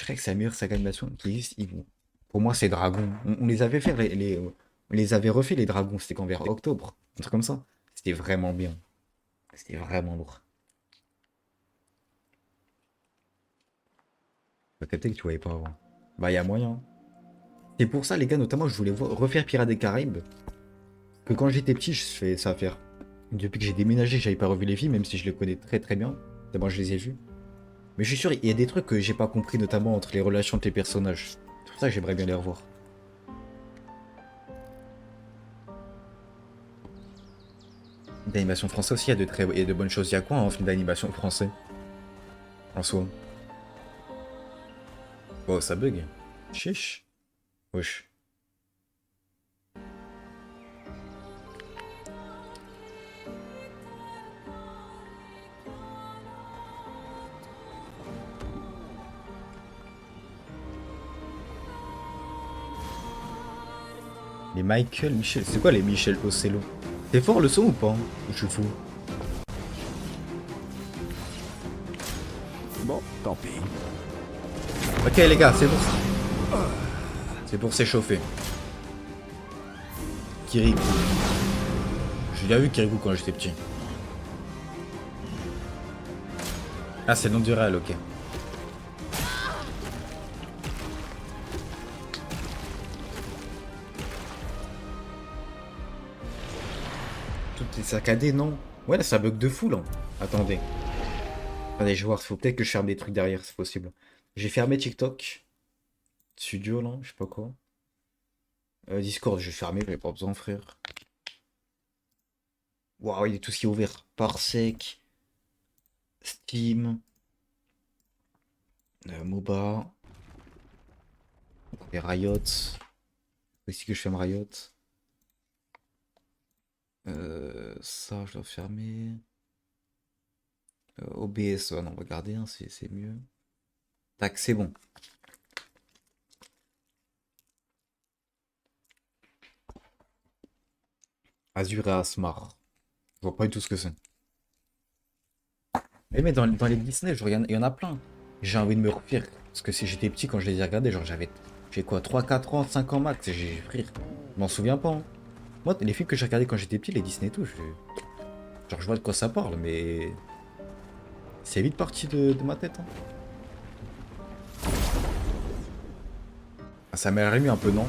Shrek, c'est la meilleure saga d'animation qui existe. Pour moi, c'est Dragon. On les avait fait, on les avait refait, les dragons. C'était quand vers octobre. Un truc comme ça. C'était vraiment bien. C'était vraiment lourd. Peut-être que tu voyais pas avant. Bah, il y a moyen. C'est pour ça, les gars, notamment, je voulais refaire Pirates des Caraïbes. Que quand j'étais petit, je fais ça à faire. Depuis que j'ai déménagé, j'avais pas revu les films, même si je les connais très très bien. D'abord, je les ai vus. Mais je suis sûr, il y a des trucs que j'ai pas compris, notamment entre les relations entre les personnages. C'est pour ça que j'aimerais bien les revoir. D'animation française aussi, il y a de bonnes choses. Il y a quoi en film d'animation français? En soi. Oh, ça bug. Chiche. Wesh. Les Michael, Michel. C'est quoi les Michel Ocello? C'est fort le son ou pas? Ou je suis fou? Bon, tant pis. Ok les gars, c'est bon. C'est pour s'échauffer. Kirikou. J'ai déjà vu Kirikou quand j'étais petit. Ah, c'est le nom du réel, ok. Tout est saccadé, non? Ouais, là, ça bug de fou, là. Attendez. Attendez, je vais voir. Faut peut-être que je ferme des trucs derrière, c'est possible. J'ai fermé TikTok. Studio, là, je sais pas quoi. Discord, je vais fermer, j'avais pas besoin, frère. Waouh, il y a tout ce qui est ouvert. Parsec, Steam, MOBA, et Riot. Ici que je ferme Riot. Ça, je dois fermer. OBS, non, regardez, hein, c'est mieux. Tac, c'est bon. Azure et Asmar. Je vois pas du tout ce que c'est. Mais dans les Disney, genre, il y en a plein. J'ai envie de me refaire. Parce que si j'étais petit, quand je les ai regardés, genre j'ai quoi, 3 4 ans, 5 ans max, et frère, je m'en souviens pas, hein. Moi, les films que j'ai regardés quand j'étais petit, les Disney et tout, genre, je vois de quoi ça parle, mais c'est vite parti de ma tête, hein. Ah, ça m'a ému un peu, non?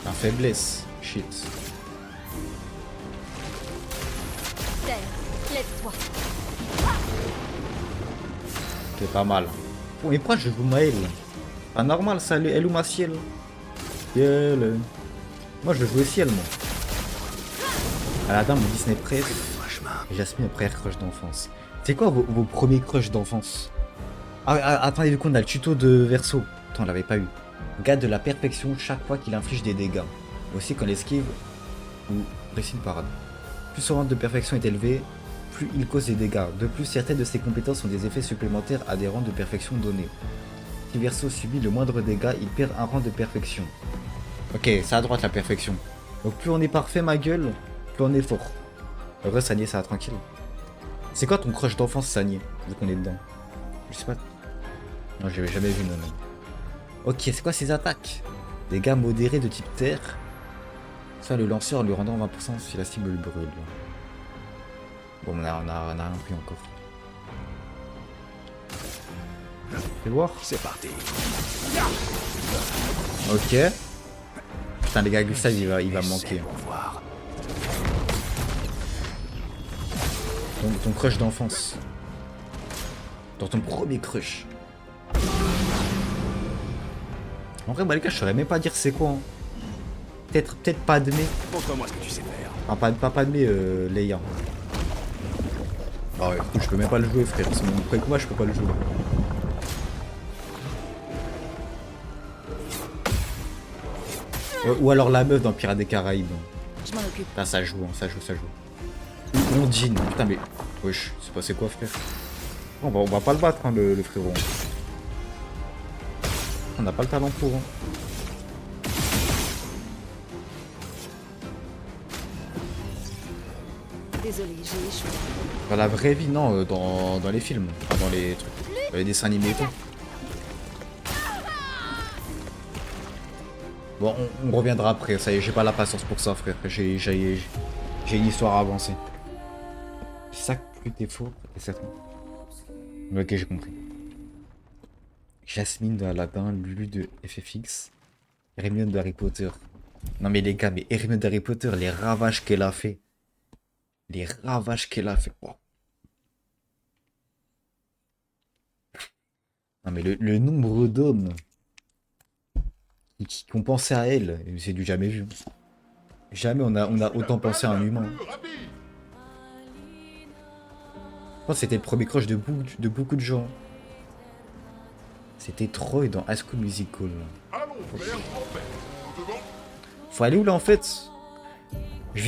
Un faiblesse. Shit. Terre, lève-toi. C'est pas mal. Oh, mais pourquoi je joue Maël? Pas normal ça, elle ou ma ciel? Ciel. Moi je veux jouer ciel, moi. Aladdin, mon Disney Press. Jasmine, première crush d'enfance. C'est quoi vos premiers crushs d'enfance? Attendez, du coup, on a le tuto de Verso. Attends, on l'avait pas eu. Garde de la perfection chaque fois qu'il inflige des dégâts. Aussi quand l'esquive ou réussit une parade. Plus son rang de perfection est élevé, plus il cause des dégâts. De plus, certaines de ses compétences ont des effets supplémentaires à des rangs de perfection donnés. Si Verso subit le moindre dégât, il perd un rang de perfection. Ok, c'est à droite la perfection. Donc plus on est parfait, ma gueule, plus on est fort. Heureux, Sanier, ça va tranquille. C'est quoi ton crush d'enfance, Sanier, vu qu'on est dedans? Je sais pas. Non, j'avais jamais vu, non, non. Ok, c'est quoi ses attaques? Dégâts modérés de type terre. Ça, le lanceur lui rendant 20% si la cible le brûle. Bon, on a rien pris encore. Fais voir. C'est parti. Ok. Putain, les gars, Gustave, il va me manquer. Pour voir. Ton crush d'enfance. Dans ton premier crush. En vrai, bah les gars, je saurais même pas dire c'est quoi, hein. Peut-être Padmé. Montre-moi ce que tu sais faire. Enfin, pas Padmé, Leia. Ah ouais, écoute, je peux même pas le jouer, frère. C'est mon premier combat, je peux pas le jouer. Ou alors la meuf dans Pirates des Caraïbes. Je m'en occupe. Là, ça joue, hein, ça joue, ça joue. Ou Ondine. Putain, mais. Wesh, c'est passé quoi, frère? On va pas le battre, hein, le frérot. On n'a pas le talent pour, hein. Désolé, j'ai échoué. Dans la vraie vie, non, dans les films. Enfin, dans les trucs. Dans les dessins animés et tout. Bon, on reviendra après. Ça y est, j'ai pas la patience pour ça, frère. J'ai une histoire à avancer. C'est ça que plus t'es faux, t'es certain. Ok, j'ai compris. Jasmine de Aladdin, Lulu de FFX, Hermione de Harry Potter. Non mais les gars, mais Hermione de Harry Potter, les ravages qu'elle a fait. Les ravages qu'elle a fait. Oh. Non mais le nombre d'hommes qui ont pensé à elle, c'est du jamais vu. Jamais on a autant pensé à un humain. Je pense que c'était le premier crush de beaucoup de gens. C'était Troy dans High School Musical. Faut aller où là en fait? Je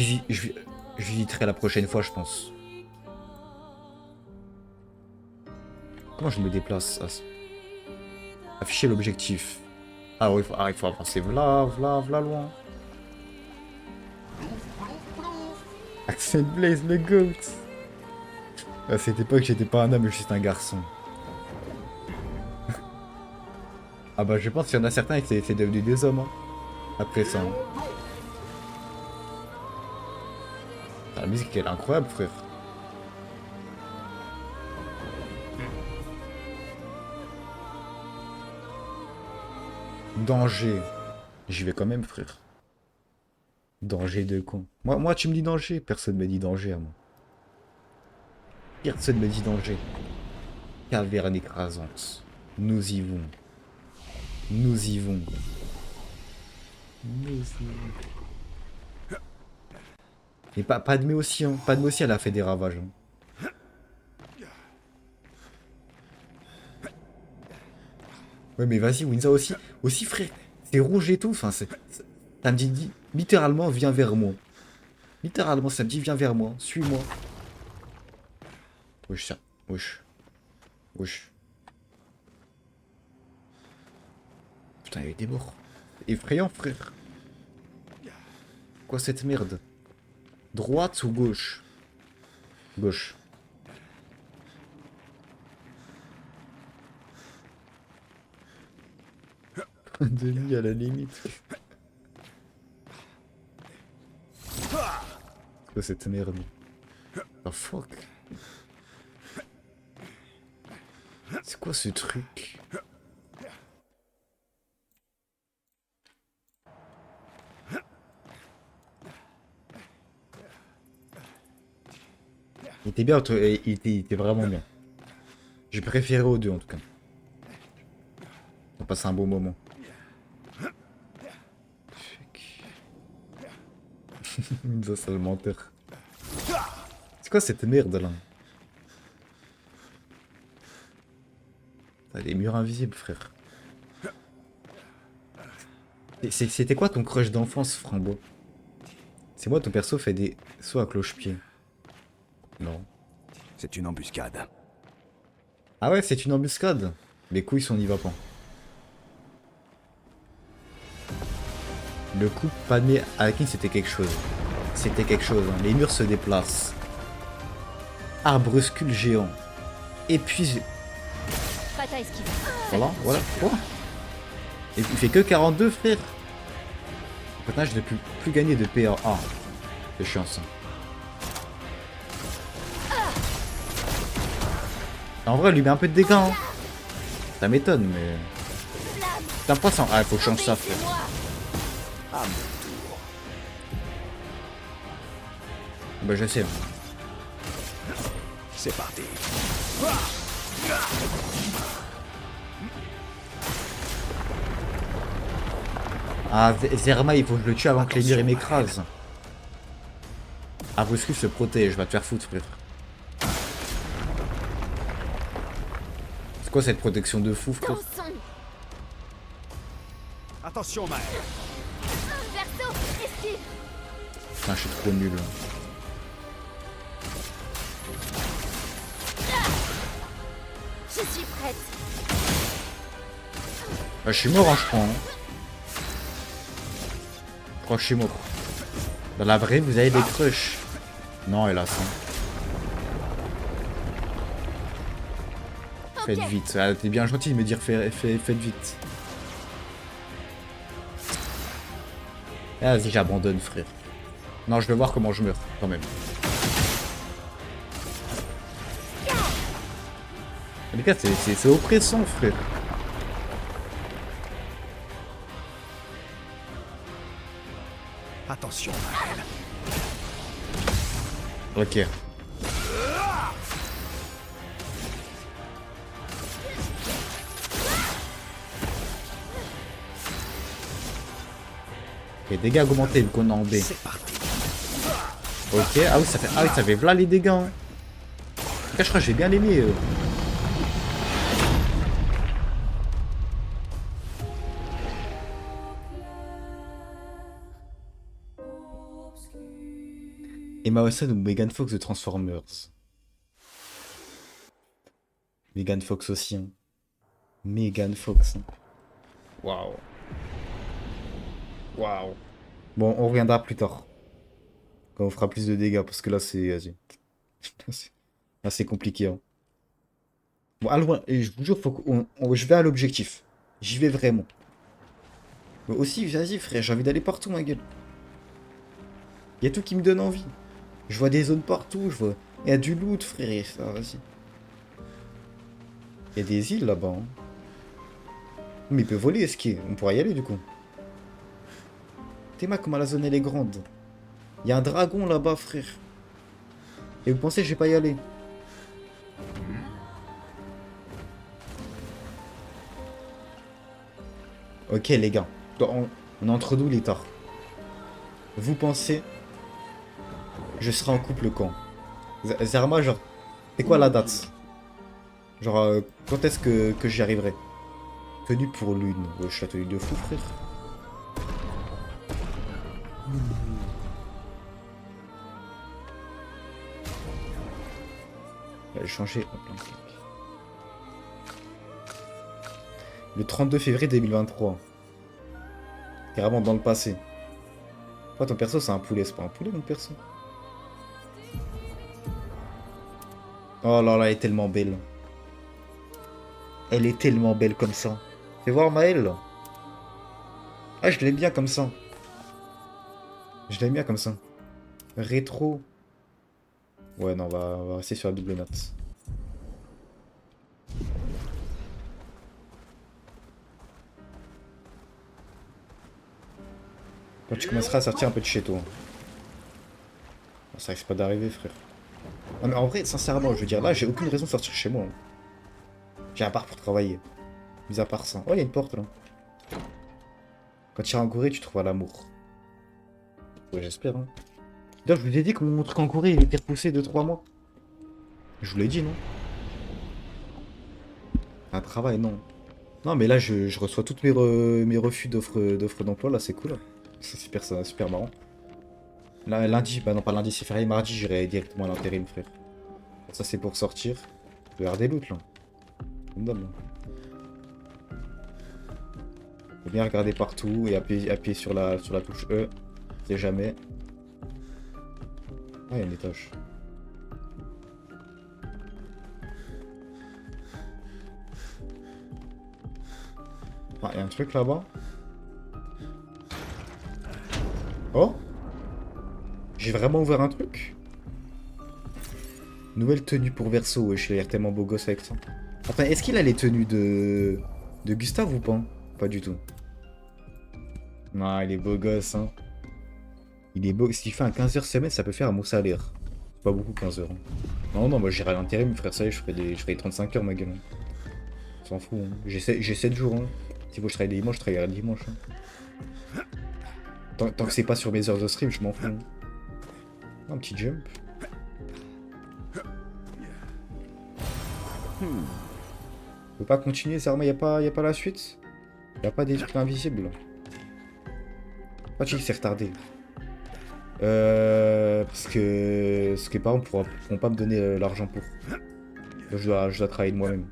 visiterai la prochaine fois, je pense. Comment je me déplace? Afficher l'objectif. Ah oui, il faut avancer v'là loin. Axel Blaze, le GOAT. À cette époque, j'étais pas un homme, mais juste un garçon. Ah bah je pense qu'il y en a certains qui c'est devenu des hommes. Hein. Après ça. Hein. La musique elle est incroyable, frère. Danger. J'y vais quand même, frère. Danger de con. Moi tu me dis danger, personne me dit danger à moi. Personne me dit danger. Caverne écrasante. Nous y vont. Nous y vons. Nous y vons. Et Padmé aussi, hein. Padmé aussi, elle a fait des ravages. Hein. Ouais, mais vas-y, Winza aussi. Aussi, frère. C'est rouge et tout. Enfin, ça me dit littéralement, viens vers moi. Littéralement, ça me dit, viens vers moi. Suis-moi. Wesh, ça. Wesh. Wesh. Putain, il y a eu des morts. Effrayant, frère. Quoi cette merde? Droite ou gauche? Gauche. Demi à la limite. Quoi cette merde? Oh fuck. C'est quoi ce truc? Il était bien, il était vraiment bien. J'ai préféré aux deux en tout cas. On passe un bon moment. Ça, c'est le menteur. C'est quoi cette merde là? T'as des murs invisibles, frère. C'était quoi ton crush d'enfance, Frambo? C'est moi, ton perso fait des sauts à cloche-pied. Non. C'est une embuscade. Ah ouais, c'est une embuscade. Les couilles, on n'y va pas. Le coup Padmé Anakin, c'était quelque chose. C'était quelque chose. Hein. Les murs se déplacent. Arbruscule géant. Épuisé. Bataille esquive. Voilà, voilà. Quoi? Et il fait que 42, frère. Maintenant, je ne peux plus gagner de PA. Ah, c'est chiant ça. En vrai, lui met un peu de dégâts. Hein. Ça m'étonne, mais. T'as pas ça. Ah, il faut que je change ça, frère. À mon tour. Bah, je sais. C'est parti. Ah, Zerma, il faut que je le tue avant que les murs m'écrasent. Ah, Bruscu se protège, va te faire foutre, frère. C'est quoi cette protection de fou, frère? Attention, mère. Verso, esquive. Putain, je suis trop nul. Je suis prête. Bah, je suis mort, hein, je crois. Hein. Je crois que je suis mort. Dans la vraie, vous avez des crushs. Non, hélas. Hein. Ok. Faites vite. Ah, t'es bien gentil de me dire faites vite. Ah, vas-y, j'abandonne, frère. Non, je veux voir comment je meurs, quand même. Les gars, c'est oppressant, frère. Attention, Maël. Ok. Ok, dégâts augmentés vu qu'on est en B. C'est parti. Ok, ah oui, ça fait v'là les dégâts. Hein. Les gars, je crois que j'ai bien aimé. Emma Watson ou Megan Fox de Transformers. Megan Fox aussi. Hein. Megan Fox. Hein. Waouh. Waouh. Bon, on reviendra plus tard. Quand on fera plus de dégâts, parce que là, c'est... Vas-y. Là, c'est compliqué. Hein. Bon, à loin, et je vous jure, je vais à l'objectif. J'y vais vraiment. Mais aussi, vas-y, frère, j'ai envie d'aller partout, ma gueule. Il y a tout qui me donne envie. Je vois des zones partout, je vois... Il y a du loot, frère, ça, vas-y. Il y a des îles là-bas. Hein. Mais il peut voler, est-ce qu'il... On pourra y aller, du coup. T'es ma comment la zone, elle est grande. Il y a un dragon là-bas, frère. Et vous pensez que je vais pas y aller? Ok, les gars. On est entre nous, les tards. Vous pensez... Je serai en couple quand? Zerma, genre... C'est quoi la date? Genre, quand est-ce que j'y arriverai? Tenue pour lune. Ouais, je suis la tenue de fou, frère. Elle a changé. Le 32 février 2023. Carrément dans le passé. Pourquoi ton perso c'est un poulet? C'est pas un poulet mon perso? Oh là là, elle est tellement belle. Elle est tellement belle comme ça. Fais voir Maël. Ah, je l'aime bien comme ça. Je l'aime bien comme ça. Rétro. Ouais, non, on va rester sur la double note. Quand tu commenceras à sortir un peu de chez toi. Ça risque pas d'arriver, frère. Non, mais en vrai, sincèrement, je veux dire, là, j'ai aucune raison de sortir chez moi. Hein. J'ai un bar pour travailler. Mis à part ça. Oh, il y a une porte, là. Quand tu iras en Corée, tu trouveras l'amour. Ouais, j'espère, hein. D'ailleurs, je vous ai dit que mon truc en Corée, il était repoussé de 3 mois. Je vous l'ai dit, non? Un travail, non. Non, mais là, je reçois toutes mes refus d'offres d'emploi, là, c'est cool. C'est super marrant. Là, lundi, bah non, pas lundi, c'est férié, mardi, j'irai directement à l'intérim, frère. Ça, c'est pour sortir. Je vais avoir des loots, là. Comme d'hab, là. Faut bien regarder partout et appuyer sur la touche E. C'est jamais. Ah, il y a un étage. Ah, il y a un truc là-bas. Oh! J'ai vraiment ouvert un truc? Nouvelle tenue pour Verso, wesh, il a l'air tellement beau gosse avec ça. Attends, est-ce qu'il a les tenues de Gustave ou pas? Pas du tout. Non, il est beau gosse, hein. Il est beau. S'il fait un 15h semaine, ça peut faire un bon salaire. C'est pas beaucoup 15 heures. Hein. Non, non, moi j'irai à l'intérim, frère, ça y est, je ferai 35 heures, ma gueule. On s'en fout, hein. J'ai 7 jours, hein. S'il faut que je travaille des dimanches, je travaillerai le dimanche. Hein. Tant que c'est pas sur mes heures de stream, je m'en fous. Hein. Un petit jump. On peut pas continuer, sérieusement, y a pas la suite? Y a pas des trucs invisibles? Pas tu dis que c'est retardé. Parce que par exemple, pourront pas me donner l'argent pour. Je dois travailler de moi-même.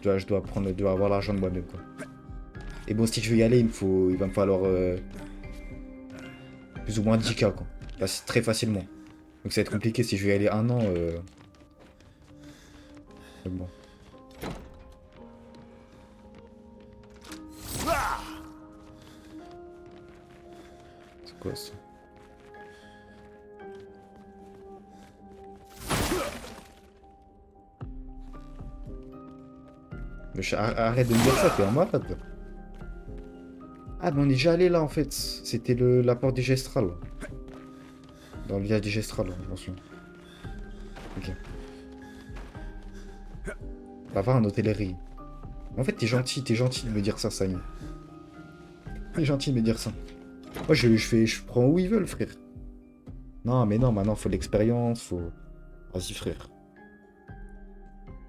Je dois avoir l'argent de moi-même, quoi. Et bon, si je veux y aller, il va me falloir plus ou moins 10K, quoi. Très facilement. Donc ça va être compliqué si je vais y aller un an. Mais bon. C'est quoi ça? Arrête de me dire ça, t'es un malade. Ah, mais on est déjà allé là en fait. C'était la porte des Gestrales. Dans le village des Gestrales, attention. Ok. On va voir un hôtellerie. En fait, t'es gentil de me dire ça, Samy. T'es gentil de me dire ça. Moi, je prends où ils veulent, frère. Non, mais non, maintenant, faut l'expérience, faut... Vas-y, frère.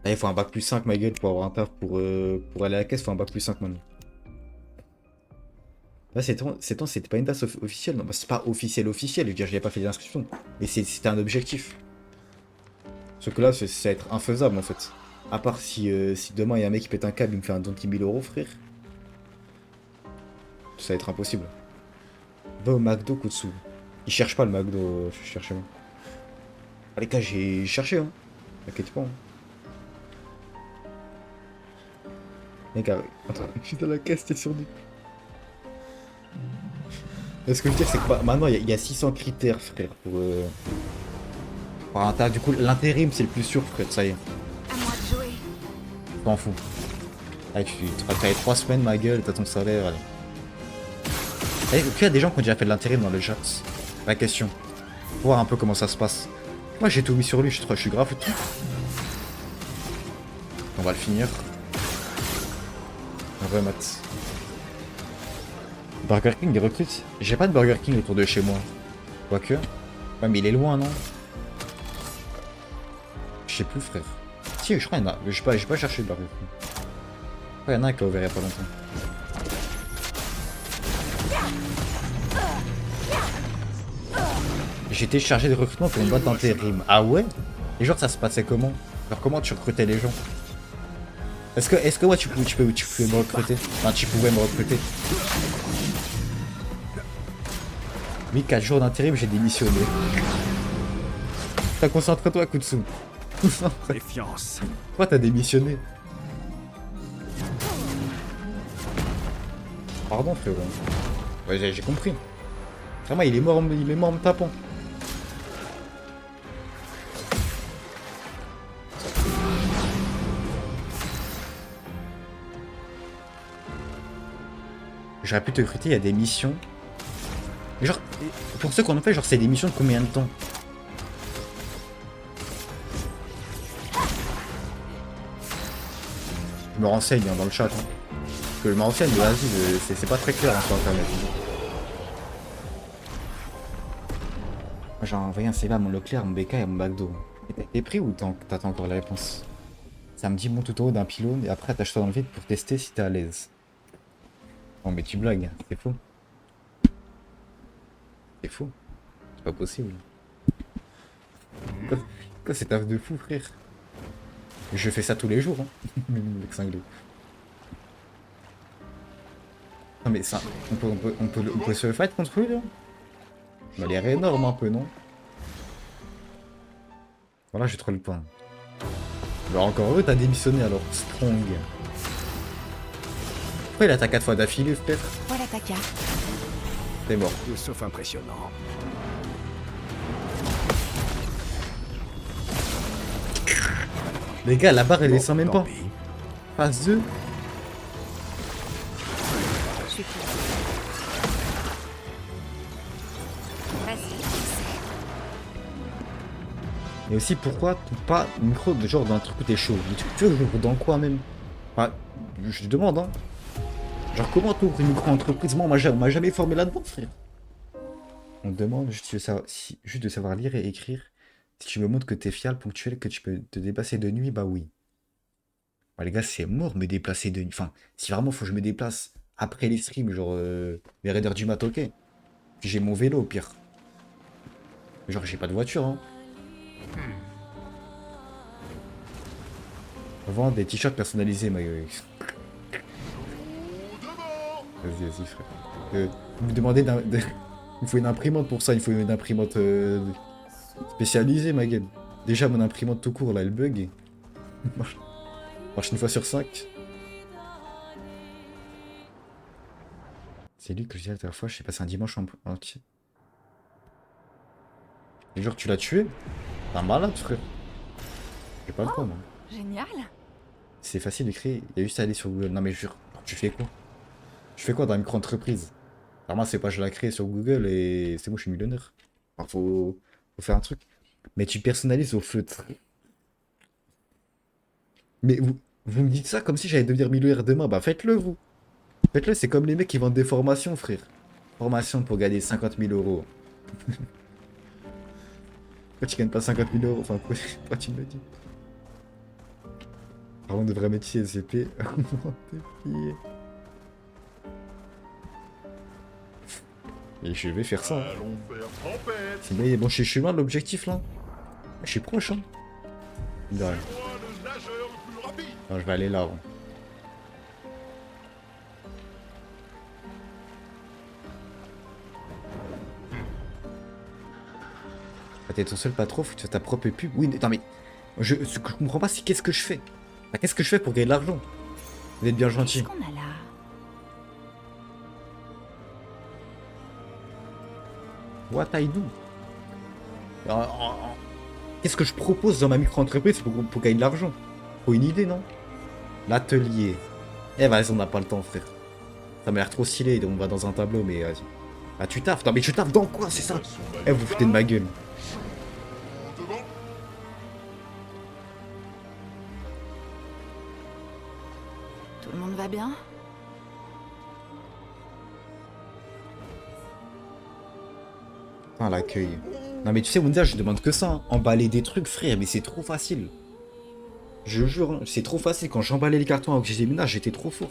Là, il faut un bac plus 5, ma gueule, pour avoir un taf pour aller à la caisse, il faut un bac plus 5 maintenant. Là, c'était pas une tasse officielle. Non, bah, c'est pas officiel, je veux dire, j'avais pas fait d'inscription. Mais c'était un objectif. Sauf que là, ça va être infaisable, en fait. À part si demain, il y a un mec qui pète un câble, il me fait un don de 10 000 €, frère. Ça va être impossible. Va au McDo, Kutsu. Il cherche pas le McDo, je cherche. Ah, les gars, j'ai cherché, hein. T'inquiète pas, hein. Les gars, attends, je suis dans la caisse, t'es sur nous. Ce que je veux dire, c'est que maintenant, il y a 600 critères, frère, pour un tas. Du coup, l'intérim, c'est le plus sûr, frère, ça y est. À moi de jouer. T'en fous. Allez, tu vas travailler 3 semaines, ma gueule, t'as ton salaire, allez. Est-ce qu'il y a des gens qui ont déjà fait de l'intérim dans le chat? La question. Pour voir un peu comment ça se passe. Moi, j'ai tout mis sur lui, je suis grave foutu. On va le finir. On va mat. Burger King, il recrute. J'ai pas de Burger King autour de chez moi. Quoique. Ouais, mais il est loin, non? Je sais plus, frère. Si, je crois qu'il y en a. J'ai pas cherché le Burger King. Je crois qu'il y en a un qui a ouvert il y a pas longtemps. J'ai été chargé de recrutement pour une boîte d'intérim. Ah ouais? Et genre, ça se passait comment? Alors, comment tu recrutais les gens? Est-ce que ouais, tu pouvais me recruter? Enfin, tu pouvais me recruter. Oui, 4 jours d'intérim, j'ai démissionné. T'as concentre-toi, Kutsu. Défiance. Pourquoi t'as démissionné? Pardon, frérot. Ouais, j'ai compris. Vraiment, il est mort en me tapant. J'aurais pu te recruter, il y a des missions. Mais genre, pour ceux qu'on a fait, genre, c'est des missions de combien de temps? Je me renseigne hein, dans le chat. Hein. Parce que je me renseigne, mais vas-y, c'est pas très clair hein, sur internet. Moi j'ai envoyé un CV à mon Leclerc, mon BK et mon McDo. T'es pris ou t'attends encore la réponse? Ça me dit mon tout en haut d'un pylône et après attache-toi dans le vide pour tester si t'es à l'aise. Non mais tu blagues, c'est faux. C'est faux. C'est pas possible. Quoi c'est taf de fou frère. Je fais ça tous les jours hein. Mec cinglé. Non mais ça, on peut se fight contre lui là? Il a l'air énorme un peu non? Voilà j'ai trop le point. Bah encore heureux t'as démissionné alors, strong. Pourquoi il attaque 4 fois d'affilée frère? Voilà ta carte. T'es mort. Tout sauf impressionnant. Les gars la barre elle Bon, descend même tant pas. pis. Phase 2. Je suis prête. Vas-y. Et aussi pourquoi pas micro de genre d'un truc où t'es chaud? Tu veux genre dans quoi même? Enfin, je demande hein. Genre comment t'ouvres une micro-entreprise? Moi on m'a jamais formé là-dedans frère. On te demande juste de savoir lire et écrire. Si tu me montres que t'es fiable, ponctuel, que tu peux te déplacer de nuit, bah oui. Bah les gars c'est mort me déplacer de nuit. Enfin, si vraiment faut que je me déplace après les streams, genre les raiders du mat ok. Puis j'ai mon vélo au pire. Genre j'ai pas de voiture hein. On vend des t-shirts personnalisés, ma gueule. Vas-y, frère. Vous me demandez il faut une imprimante pour ça, il faut une imprimante Spécialisé, ma gueule. Déjà, mon imprimante tout court, là, elle bug. Marche une fois sur 5. C'est lui que je disais la dernière fois, je sais pas, c'est un dimanche entier. Et genre, tu l'as tué? T'es un malade, frère. J'ai pas le temps, moi. Génial. C'est facile d'écrire, il y a juste à aller sur Google. Non, mais jure, tu fais quoi? Tu fais quoi dans la micro-entreprise? Normalement, c'est pas je la crée sur Google et c'est bon, je suis millionnaire. Enfin, faut faire un truc. Mais tu personnalises au feutre. Mais vous me dites ça comme si j'allais devenir millionnaire demain. Bah, faites-le, vous. Faites-le, c'est comme les mecs qui vendent des formations, frère. Formation pour gagner 50 000 euros. Pourquoi tu gagnes pas 50 000 euros? Enfin, pourquoi tu me le dis? Avant de vrai métier, SCP. Et je vais faire ça. C'est bien, bon, je suis loin de l'objectif là. Je suis proche, hein. De rien. Non, je vais aller là. Hein. T'es ton seul patron, faut que tu fasses ta propre pub. Oui, non mais. Ce que je comprends pas, c'est qu'est-ce que je fais? Enfin, qu'est-ce que je fais pour gagner de l'argent? Vous êtes bien gentil. Qu'est-ce qu'on a là? What I do? Qu'est-ce que je propose dans ma micro-entreprise pour gagner de l'argent? Faut une idée, non? L'atelier. Eh vas-y, on n'a pas le temps, frère. Ça m'a l'air trop stylé, on va dans un tableau, mais vas-y. Ah, tu taffes? Non, mais tu taffes dans quoi? C'est ça? Eh, vous foutez de ma gueule. Tout le monde va bien? Putain, l'accueil. Non, mais tu sais, Wunda, je demande que ça. Hein. Emballer des trucs, frère, mais c'est trop facile. Je jure, hein, c'est trop facile. Quand j'emballais les cartons avec Gémina, j'étais trop fort.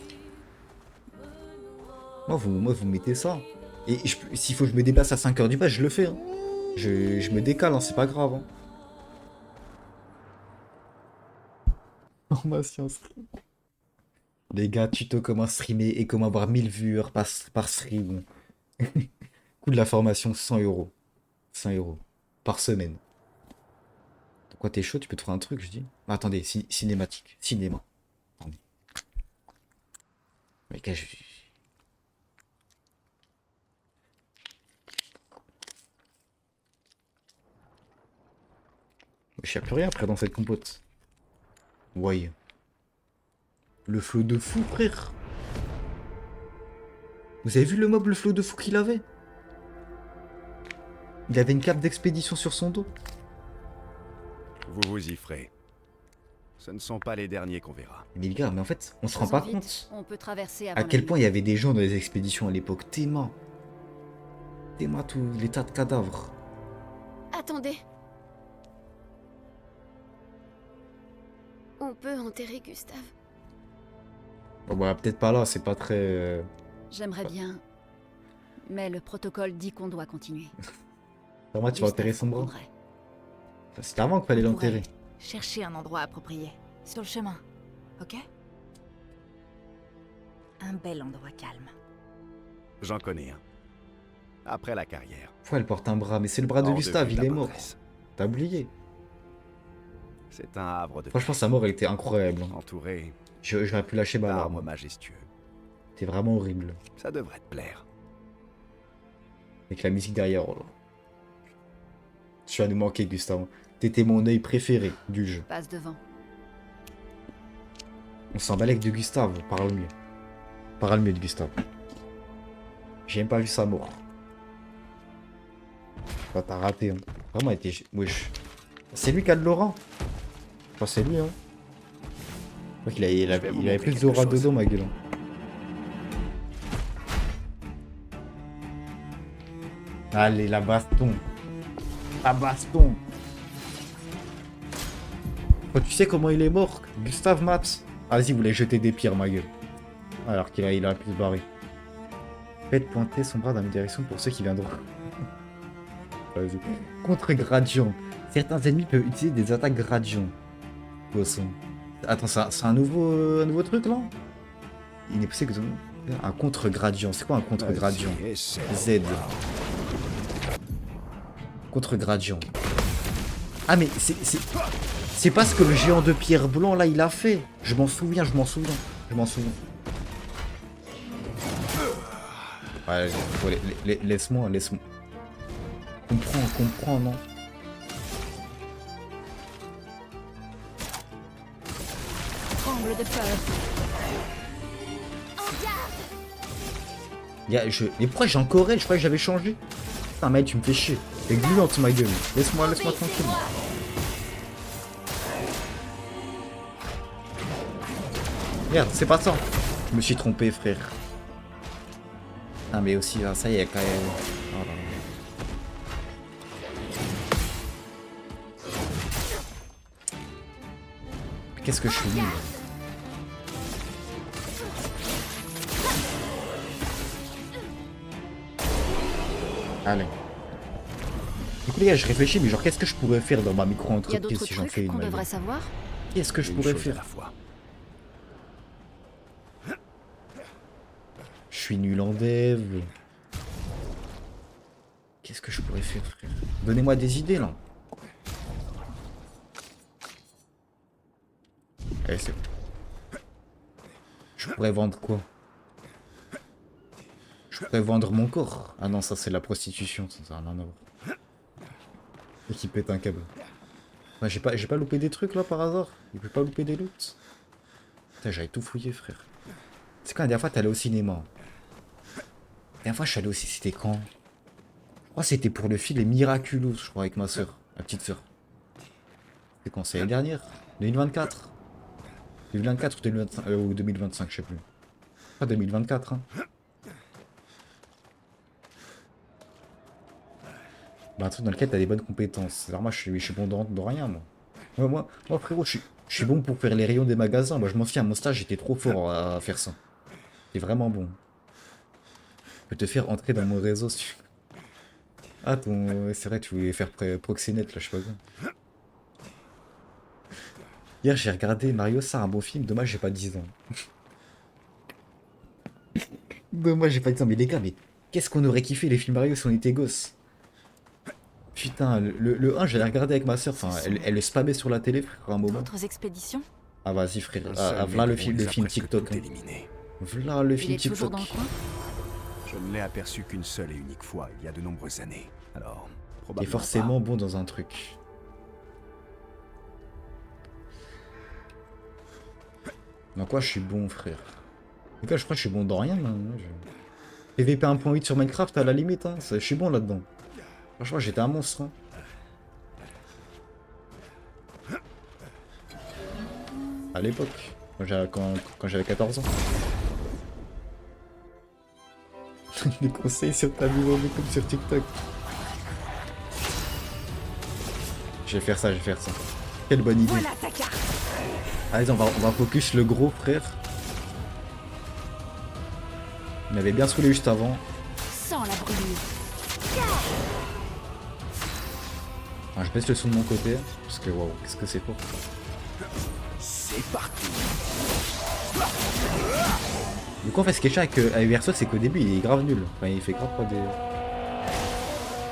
Moi, vous mettez ça. Et s'il faut que je me déplace à 5h du mat, je le fais. Hein. Je me décale, hein, c'est pas grave. Hein. Formation stream. Les gars, tuto comment streamer et comment avoir 1000 viewers par stream. Coût de la formation, 100 euros. 100 euros. Par semaine. Quoi, t'es chaud, tu peux trouver un truc, je dis. Ah, attendez, cinématique. Cinéma. Attendez. Mais gars, je sais plus rien après dans cette compote. Ouais. Le flot de fou, frère. Vous avez vu le mob, le flot de fou qu'il avait? Il avait une cape d'expédition sur son dos. Vous vous y ferez. Ce ne sont pas les derniers qu'on verra. Mais les gars, mais en fait, on se rend pas compte On peut traverser à quel point il y avait des gens dans les expéditions à l'époque. Théma, tout les tas de cadavres. Attendez. On peut enterrer Gustave. Bon, bah, peut-être pas là, c'est pas très. J'aimerais bien. Mais le protocole dit qu'on doit continuer. Moi, tu vas enterrer son bras. C'était avant qu'il fallait l'enterrer. Chercher un endroit approprié. Sur le chemin. Ok? Un bel endroit calme. J'en connais un. Après la carrière. Pourquoi elle porte un bras? Mais c'est le bras de Hors Gustave, vue il de la est mort. presse. T'as oublié. C'est un havre de Franchement, sa mort, elle était incroyable. Hein. entouré J'aurais pu lâcher ma d'arbres larme. majestueux. C'était vraiment horrible. Ça devrait te plaire. Avec la musique derrière. Oh là. Tu vas nous manquer, Gustave. T'étais mon œil préféré du jeu. Passe devant. On s'emballe avec de Gustave, parle mieux. Parle mieux de Gustave. J'ai même pas vu sa mort. Bah, t'as raté. Hein. Vraiment, il était. Wesh. C'est lui qui a de l'aura. Enfin, c'est lui, hein. Je crois qu'il il avait plus d'aura dedans, ma gueule. Allez, la baston. La baston. Oh, tu sais comment il est mort, Gustave Maps? Ah, vas-y, vous voulez jeter des pierres, ma gueule. Alors qu'il a pu se barrer. Faites pointer son bras dans la direction pour ceux qui viendront. Vas-y. Contre-gradient. Certains ennemis peuvent utiliser des attaques gradient. Poisson. Attends, c'est un nouveau truc, là? Il est possible que... Un contre-gradient. C'est quoi un contre-gradient? Z. Contre-gradient. Ah mais c'est pas ce que le géant de pierre blanc là il a fait. Je m'en souviens. Ouais, laisse-moi. Comprends, non. Tremble de peur. Et pourquoi j'ai encore elle? Je croyais que j'avais changé. Putain mec, tu me fais chier. T'es gluante ma gueule. Laisse-moi tranquille. Merde, c'est pas ça. Je me suis trompé, frère. Ah mais aussi, là, ça y est, quand même. Oh là là. Qu'est-ce que je suis nul. Allez. Du coup les gars, je réfléchis, mais genre qu'est-ce que je pourrais faire dans ma Il y a micro-entreprise d'autres si j'en fais trucs une qu'on là, devrait gars. savoir? Qu'est-ce que je Une pourrais chose à faire? la fois. Je suis nul en dev. Qu'est-ce que je pourrais faire, frère? Donnez-moi des idées là. Allez, c'est bon. Je pourrais vendre quoi? Je pourrais vendre mon corps. Ah non, ça c'est la prostitution, ça n'a rien à voir. Et qui pète un câble. Ouais, j'ai pas loupé des trucs là par hasard? Il peut pas louper des loots? Putain, j'avais tout fouillé, frère. C'est quand la dernière fois t'es allé au cinéma? La dernière fois je suis allé aussi, c'était quand? Je crois que c'était pour le film Les Miraculous, je crois, avec ma soeur, ma petite soeur. C'est quand? C'est l'année dernière? 2024? 2024 ou 2025, ou 2025, je sais plus. Pas 2024, hein. Bah, un truc dans lequel t'as des bonnes compétences. Alors moi je suis bon dans rien, moi. Moi frérot, je suis bon pour faire les rayons des magasins. Moi je m'en souviens, à mon stage j'étais trop fort à faire ça. J'étais vraiment bon. Je peux te faire entrer dans mon réseau si tu... Ah c'est vrai, tu voulais faire proxénète là, je sais pas quoi. Hier j'ai regardé Mario, c'est un beau film, dommage j'ai pas 10 ans. Dommage j'ai pas 10 ans, mais les gars, mais qu'est-ce qu'on aurait kiffé les films Mario si on était gosses? Putain, le 1, j'allais regarder avec ma soeur, enfin, elle le spammait sur la télé, frère, à un moment. D'autres expéditions? Ah, vas-y, frère, Seul v'là le Néron film les a presque TikTok. toutes Hein. éliminées. V'là le Il film est toujours TikTok. dans le coin? Je ne l'ai aperçu qu'une seule et unique fois, il y a de nombreuses années. Alors, T'es probablement forcément bon dans un truc. Dans quoi je suis bon, frère? Les gars, je crois que je suis bon dans rien, là. PVP 1.8 sur Minecraft, à la limite, hein. Je suis bon là-dedans. Franchement, j'étais un monstre. Hein. À l'époque, quand j'avais 14 ans. Des conseils sur ta vidéo comme sur TikTok. Je vais faire ça. Quelle bonne idée. Voilà ta carte! Allez, on va focus le gros, frère. Il m'avait bien saoulé juste avant. Sans la brûlure. Alors, je baisse le son de mon côté. Parce que, waouh, qu'est-ce que c'est fort. C'est parti. Du coup, en fait, ce qui est chiant avec Verso, c'est qu'au début, il est grave nul. Enfin, il fait grave pas des...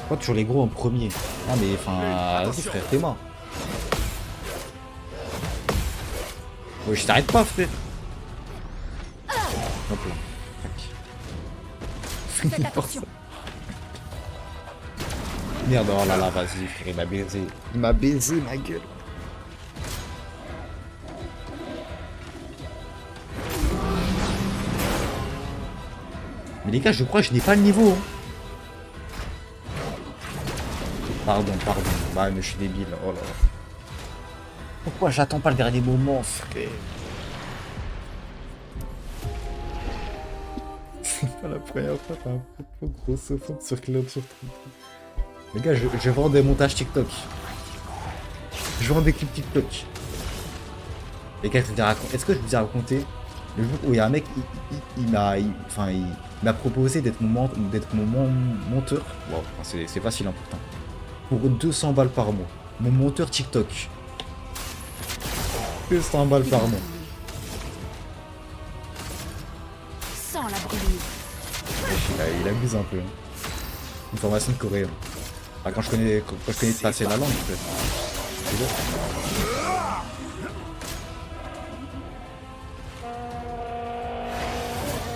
Pas toujours les gros en premier. Ah, mais enfin, vas-y, frère, t'es mort. Ouais, je t'arrête pas, frère. Hop là. Faites attention. Merde, oh là là, vas-y, frère, il m'a baisé. Il m'a baisé, ma gueule. Mais les gars, je crois que je n'ai pas le niveau. Hein. Pardon. Bah, mais je suis débile. Oh là là. Pourquoi j'attends pas le dernier moment, frère? C'est pas la première fois, t'as un peu gros fond sur Club sur Twitter. Les gars, je vends des montages TikTok. Je vends des clips TikTok. Les gars, est-ce que je vous ai raconté le jour où il y a un mec, il m'a proposé d'être mon monteur. Wow, c'est facile hein, pourtant. Pour 200 balles par mois. Mon monteur TikTok. 200 balles par mois. Sans la brûlure. Il abuse un peu. Hein. Une formation de coréen. Ah, quand je connais passer la langue, peut-être.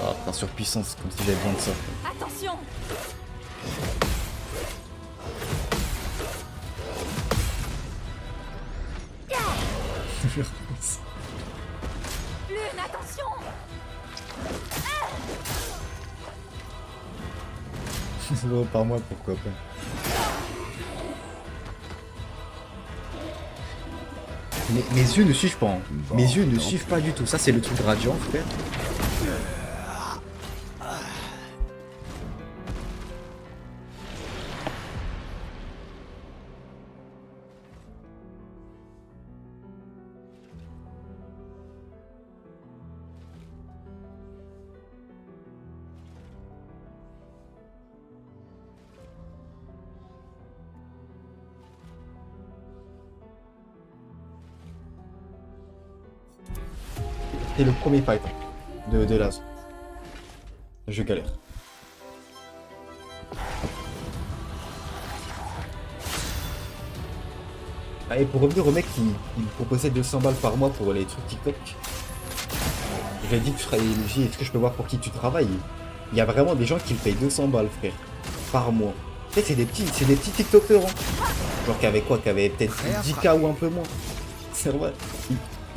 Ah, putain, surpuissance, comme si j'avais besoin de ça. Attention! Lune, attention! €, par mois, pourquoi pas. Mes yeux ne suivent pas. Hein. Mes yeux ne suivent pas du tout. Ça, c'est le truc radiant, frère. C'est le premier fight de Laz. Je galère. Ah, et pour revenir au mec qui me proposait 200 balles par mois pour les trucs TikTok, j'ai dit est-ce que je peux voir pour qui tu travailles? Il y a vraiment des gens qui me payent 200 balles, frère, par mois. Tu sais, c'est des petits TikTokers, hein. Genre qui avaient quoi? Qui avaient peut-être 10K ou un peu moins. C'est vrai.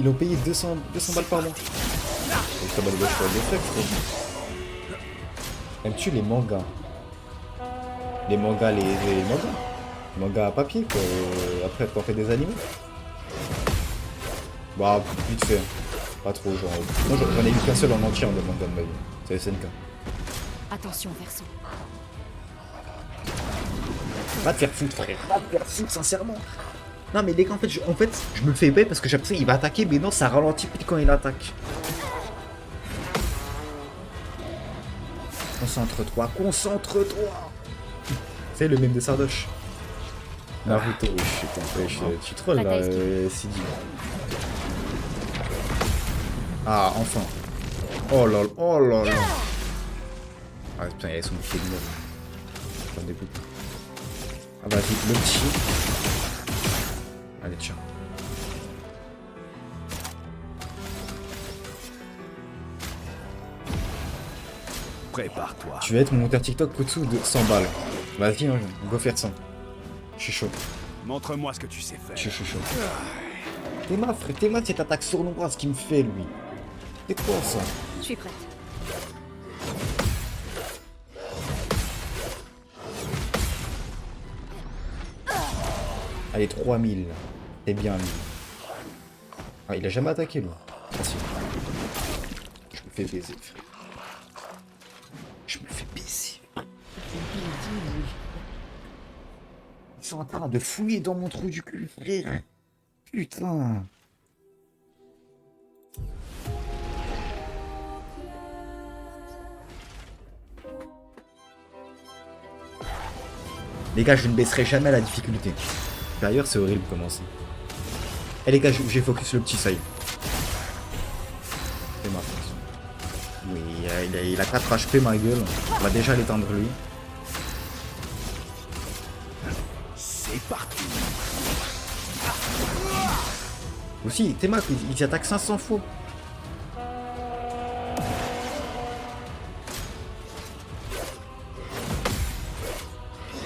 Ils ont payé 200 balles par mois. Et ça va le gauche pour des trucs, frère. Aimes-tu les mangas? Les mangas, les mangas? Les mangas à papier, quoi. Après, t'en fais des animés? Bah, vite fait. Pas trop, genre. Moi, j'en ai vu qu'un seul en entier en de manga de ma vie. C'est SNK. Attention, Verso. Va te faire foutre, frère. Va te faire foutre, sincèrement. Non, mais les gars, en fait, je me le fais payer parce que j'ai l'impression qu'il va attaquer, mais non, ça ralentit plus quand il attaque. Concentre-toi, concentre-toi. C'est le même de Sardoche. Naruto, tu trolles là, Sidi. Ah, enfin. Oh lol, oh lol. Ah putain, elles sont bouffées de merde. Ça me dégoûte. Ah vas-y, le petit. Allez, tiens. Prépare-toi. Tu vas être mon monteur TikTok Kutsu de 100 balles. Vas-y, hein, go faire 100. Je suis chaud. Montre-moi ce que tu sais faire. Je suis chaud. Théma, frère, Théma, cette attaque sournoise qu'il me fait, lui. C'est quoi ça? Je suis prête. Allez, 3000. C'est bien, lui. Ah, il a jamais attaqué, lui. Ah, si. Je me fais baiser, frère. Je me fais baiser. Ils sont en train de fouiller dans mon trou du cul, frère. Putain. Les gars, je ne baisserai jamais la difficulté. D'ailleurs, c'est horrible comment ça. Eh les gars, j'ai focus le petit, ça y est. C'est ma faute. Oui, il a 4 HP, ma gueule. On va déjà l'éteindre lui. C'est parti. Aussi, Théma, il attaque 500 fois.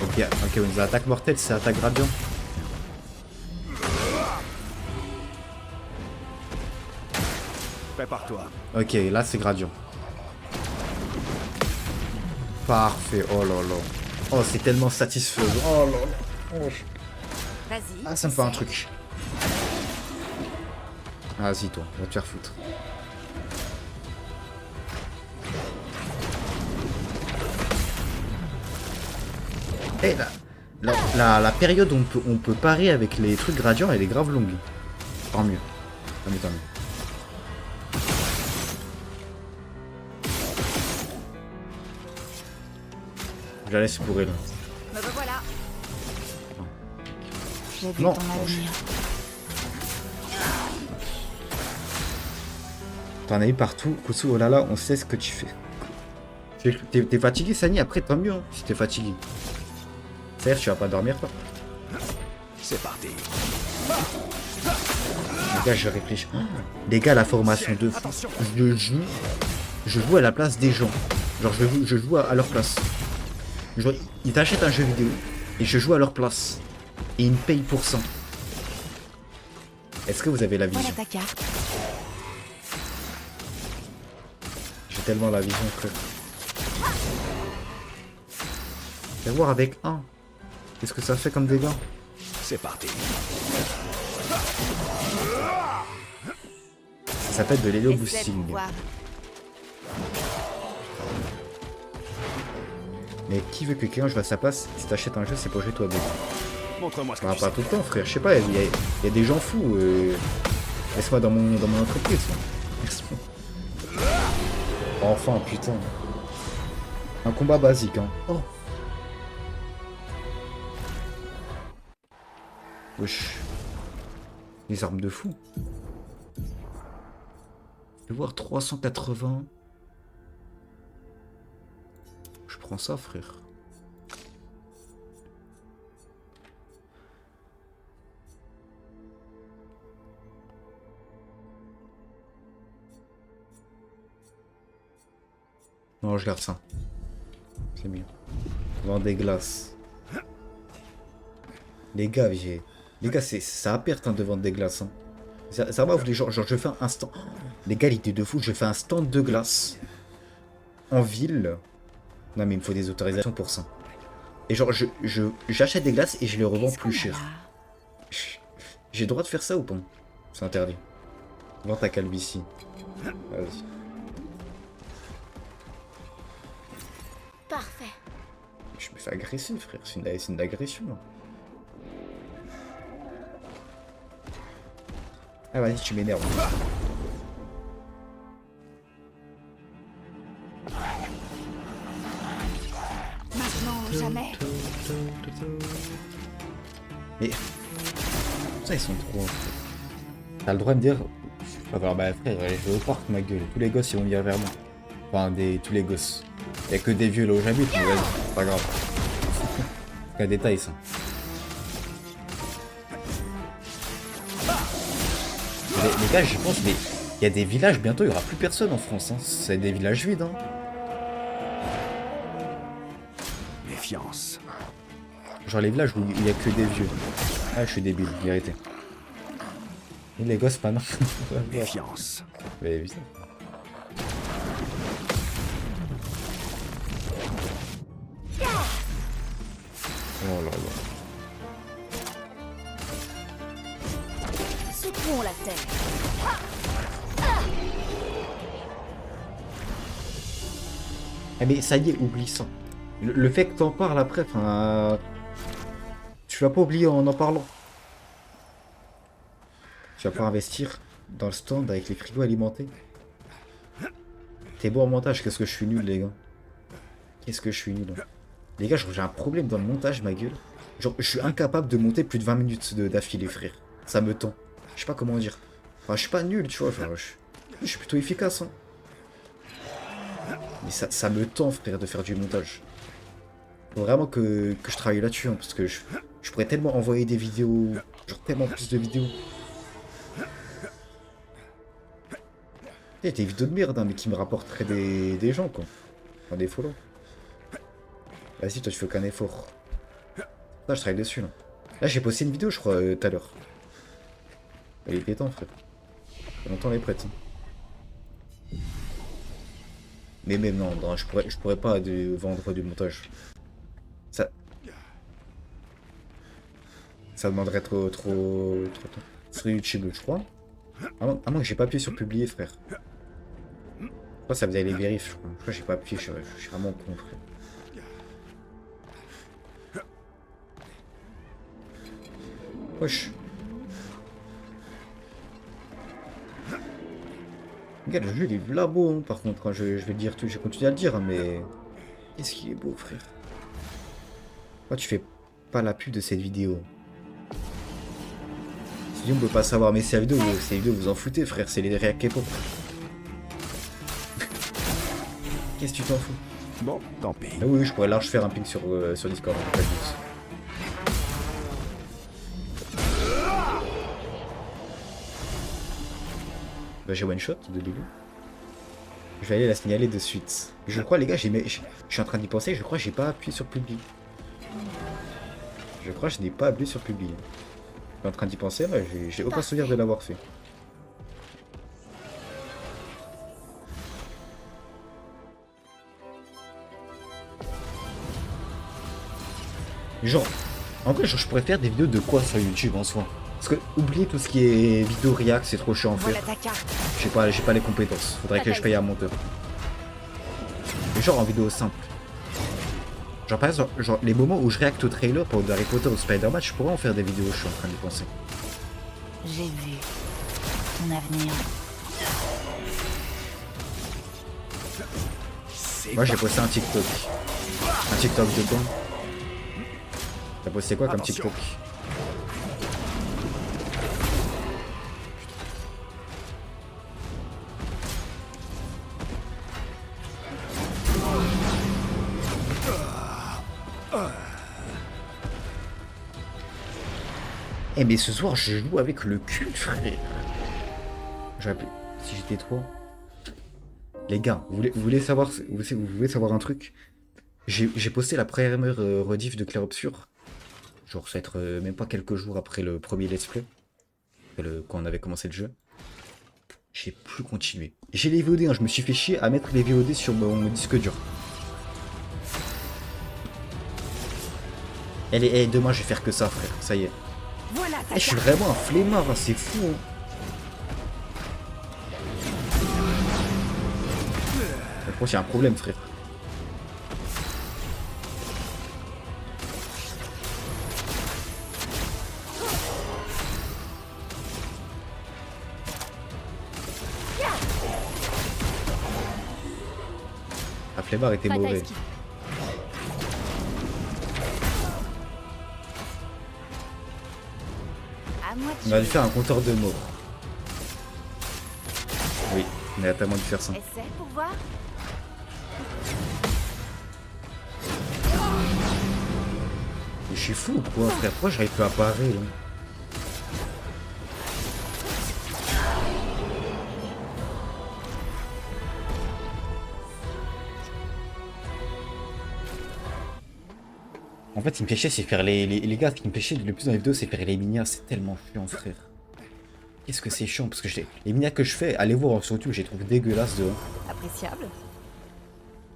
Ok, on nous a attaque mortelle, c'est attaque radiant. Prépare-toi. Ok, là c'est gradient. Parfait, oh là là. Oh, c'est tellement satisfaisant. Oh là là. Oh, Vas-y. ah, ça me fait un truc. Ah, vas-y, toi, va te faire foutre. Eh, la période où on peut parer avec les trucs gradients, elle est grave longue. Tant mieux. Tant mieux, tant mieux. Je la laisse pour elle. Me revoilà. J'ai vu Non. ton avenir. T'en as eu partout, Kutsu, oh là là, on sait ce que tu fais. T'es fatigué, Sani? Après, tant mieux, hein, si t'es fatigué. C'est-à-dire, tu vas pas dormir, toi? C'est parti. Les gars, je réfléchis. Oh, les gars, la formation de fou. Je joue à la place des gens. Genre, je joue à leur place. Genre, ils t'achètent un jeu vidéo et je joue à leur place. Et ils me payent pour ça. Est-ce que vous avez la vision? Voilà ta carte. J'ai tellement la vision, frère. Viens voir avec un. Qu'est-ce que ça fait comme dégâts? C'est parti. Ça s'appelle de l'helio Essaie de boosting. voir. Mais qui veut que quelqu'un joue à sa place? Si t'achètes un jeu, c'est pour jouer toi-même. Montre-moi ce que Bah, tu pas sais. tout le temps, frère. Je sais pas, il y a des gens fous. Laisse-moi dans mon entreprise. Laisse-moi. Enfin, putain. Un combat basique, hein. Oh. Wesh. Les armes de fou. Je vais voir 380. Je prends ça, frère. Non, je garde ça. C'est mieux. Vends des glaces. Les gars, c'est ça à perte hein, de vendre des glaces. Hein. Ça va, vous les gens, genre je fais un stand. Oh, les gars, l'idée de fou, je fais un stand de glace en ville. Non mais il me faut des autorisations pour ça. Et genre j'achète des glaces et je les revends Qu'est-ce plus qu'on a cher. là? J'ai le droit de faire ça ou pas? C'est interdit. Vends ta calvitie. Vas-y. Parfait. Je me fais agresser, frère. C'est une agression. Là. Ah, vas-y, tu m'énerves. Maintenant ou jamais. Mais. Ça, ils sont trop. T'as le droit de me dire. Alors, bah, frère, je vais au parc, ma gueule. Tous les gosses, ils vont venir vers moi. Enfin, tous les gosses. Y'a que des vieux là où j'habite, mais vas-y, c'est pas grave. C'est un détail, ça. Les gars, je pense, mais il y a des villages, bientôt il y aura plus personne en France. Hein. C'est des villages vides. Hein. Méfiance. Genre les villages où il y a que des vieux. Ah, je suis débile, vérité. Et les gosses, pas non. Méfiance. Mais putain. Oh là là. Secouons la terre. Eh mais ça y est, oublie ça. Le fait que t'en parles après, enfin... Tu vas pas oublier en parlant. Tu vas pas investir dans le stand avec les frigos alimentés. T'es bon en montage, qu'est-ce que je suis nul les gars. Qu'est-ce que je suis nul. Les gars, j'ai un problème dans le montage, ma gueule. Genre, je suis incapable de monter plus de 20 minutes d'affilée, frère. Ça me tend. Je sais pas comment dire. Enfin, je suis pas nul, tu vois. Enfin, je suis plutôt efficace. Hein. Mais ça me tend, frère, de faire du montage. Faut vraiment que je travaille là-dessus. Hein, parce que je pourrais tellement envoyer des vidéos. Genre, tellement plus de vidéos. Il y a des vidéos de merde, hein, mais qui me rapporteraient des gens, quoi. Enfin, des follow. Vas-y, toi, tu fais aucun effort. Là, je travaille dessus, là. Là, j'ai posté une vidéo, je crois, tout à l'heure. Elle était temps, frère. Ça fait longtemps, elle est prête. Hein. Mais même, non, je pourrais pas vendre du montage. Ça demanderait trop temps. Sur YouTube, je crois. Ah non, j'ai pas appuyé sur publier, frère. Je crois que ça faisait les vérifs, je crois. Je crois que j'ai pas appuyé, je suis vraiment con, frère. Wesh. Regarde, le jeu il est là beau, hein, par contre, hein, je vais le dire tout, je vais continuer à le dire, hein, mais... Qu'est-ce qu'il est beau, frère. Pourquoi tu fais pas la pub de cette vidéo? Si on peut pas savoir, mais ces vidéos vous en foutez, frère, c'est les réacs K-pop. Qu'est-ce que tu t'en fous? Bon, tant pis. Ah oui, je pourrais large faire un ping sur Discord. Bah, j'ai one shot de début. Je vais aller la signaler de suite. Je crois, les gars, je suis en train d'y penser, je crois que j'ai pas appuyé sur publier. Je crois que je n'ai pas appuyé sur publier. Je suis en train d'y penser, là, j'ai aucun souvenir de l'avoir fait. Genre, en vrai, genre, je pourrais faire des vidéos de quoi sur YouTube en soi? Parce que, oubliez tout ce qui est vidéo react, c'est trop chiant à faire. Voilà ta carte. J'ai pas les compétences. Faudrait que je paye un monteur. Mais genre en vidéo simple. Genre par exemple, genre les moments où je réacte au trailer pour Harry Potter ou Spider-Man, je pourrais en faire des vidéos, je suis en train d'y penser. J'ai vu ton avenir. Moi j'ai posté un TikTok. Un TikTok de quoi? T'as posté quoi comme Attention. TikTok? Eh mais ce soir je joue avec le cul frère. J'aurais pu... Si j'étais toi. Les gars, vous voulez savoir vous voulez savoir un truc? J'ai posté la première rediff de Clair Obscur. Genre ça va être même pas quelques jours après le premier let's play. Quand on avait commencé le jeu. J'ai plus continué. J'ai les VOD, hein, je me suis fait chier à mettre les VOD sur mon disque dur. Demain je vais faire que ça frère, ça y est. Voilà ta Je suis carte. vraiment un flemmard, hein, c'est fou. Hein. Je pense qu'il y a un problème, frère. La flemmard était Bataille mauvais. esquive. À moi de On a dû jouer. faire un compteur de mort. Oui, on a tellement dû faire ça. Essaie pour voir. Mais je suis fou ou quoi, frère? Pourquoi j'arrive plus à parer là? En fait, ce qui me fait chier, c'est faire les gars, ce qui me fait chier le plus dans les vidéos, c'est faire les minias. C'est tellement chiant, frère. Qu'est-ce que c'est chiant? Parce que les minias que je fais, allez voir sur YouTube, je les trouve dégueulasses de. Appréciable.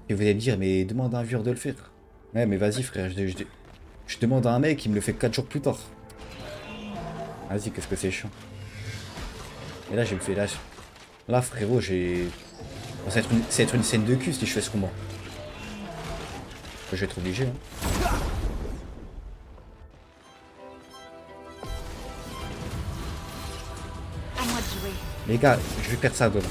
Et vous allez me dire, mais demande à un vieux de le faire. Ouais, mais vas-y, frère, je demande à un mec, il me le fait 4 jours plus tard. Vas-y, qu'est-ce que c'est chiant. Et là, j'ai me fait là. Là, frérot, j'ai. Bon, ça va être une scène de cul si je fais ce combat. Je vais être obligé, hein. À moi de jouer. Les gars, je vais perdre ça demain.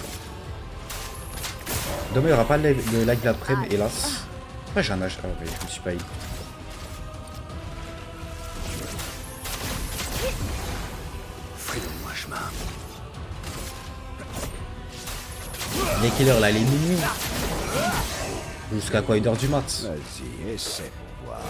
Demain, il n'y aura pas le lag d'après-midi, hélas. Ouais, j'ai un âge. Ah, ouais, je me suis pas eu. Frayons-moi chemin. Les killers là, les minuit. Jusqu'à quoi, 1h du mat? Vas-y, essaie pour voir.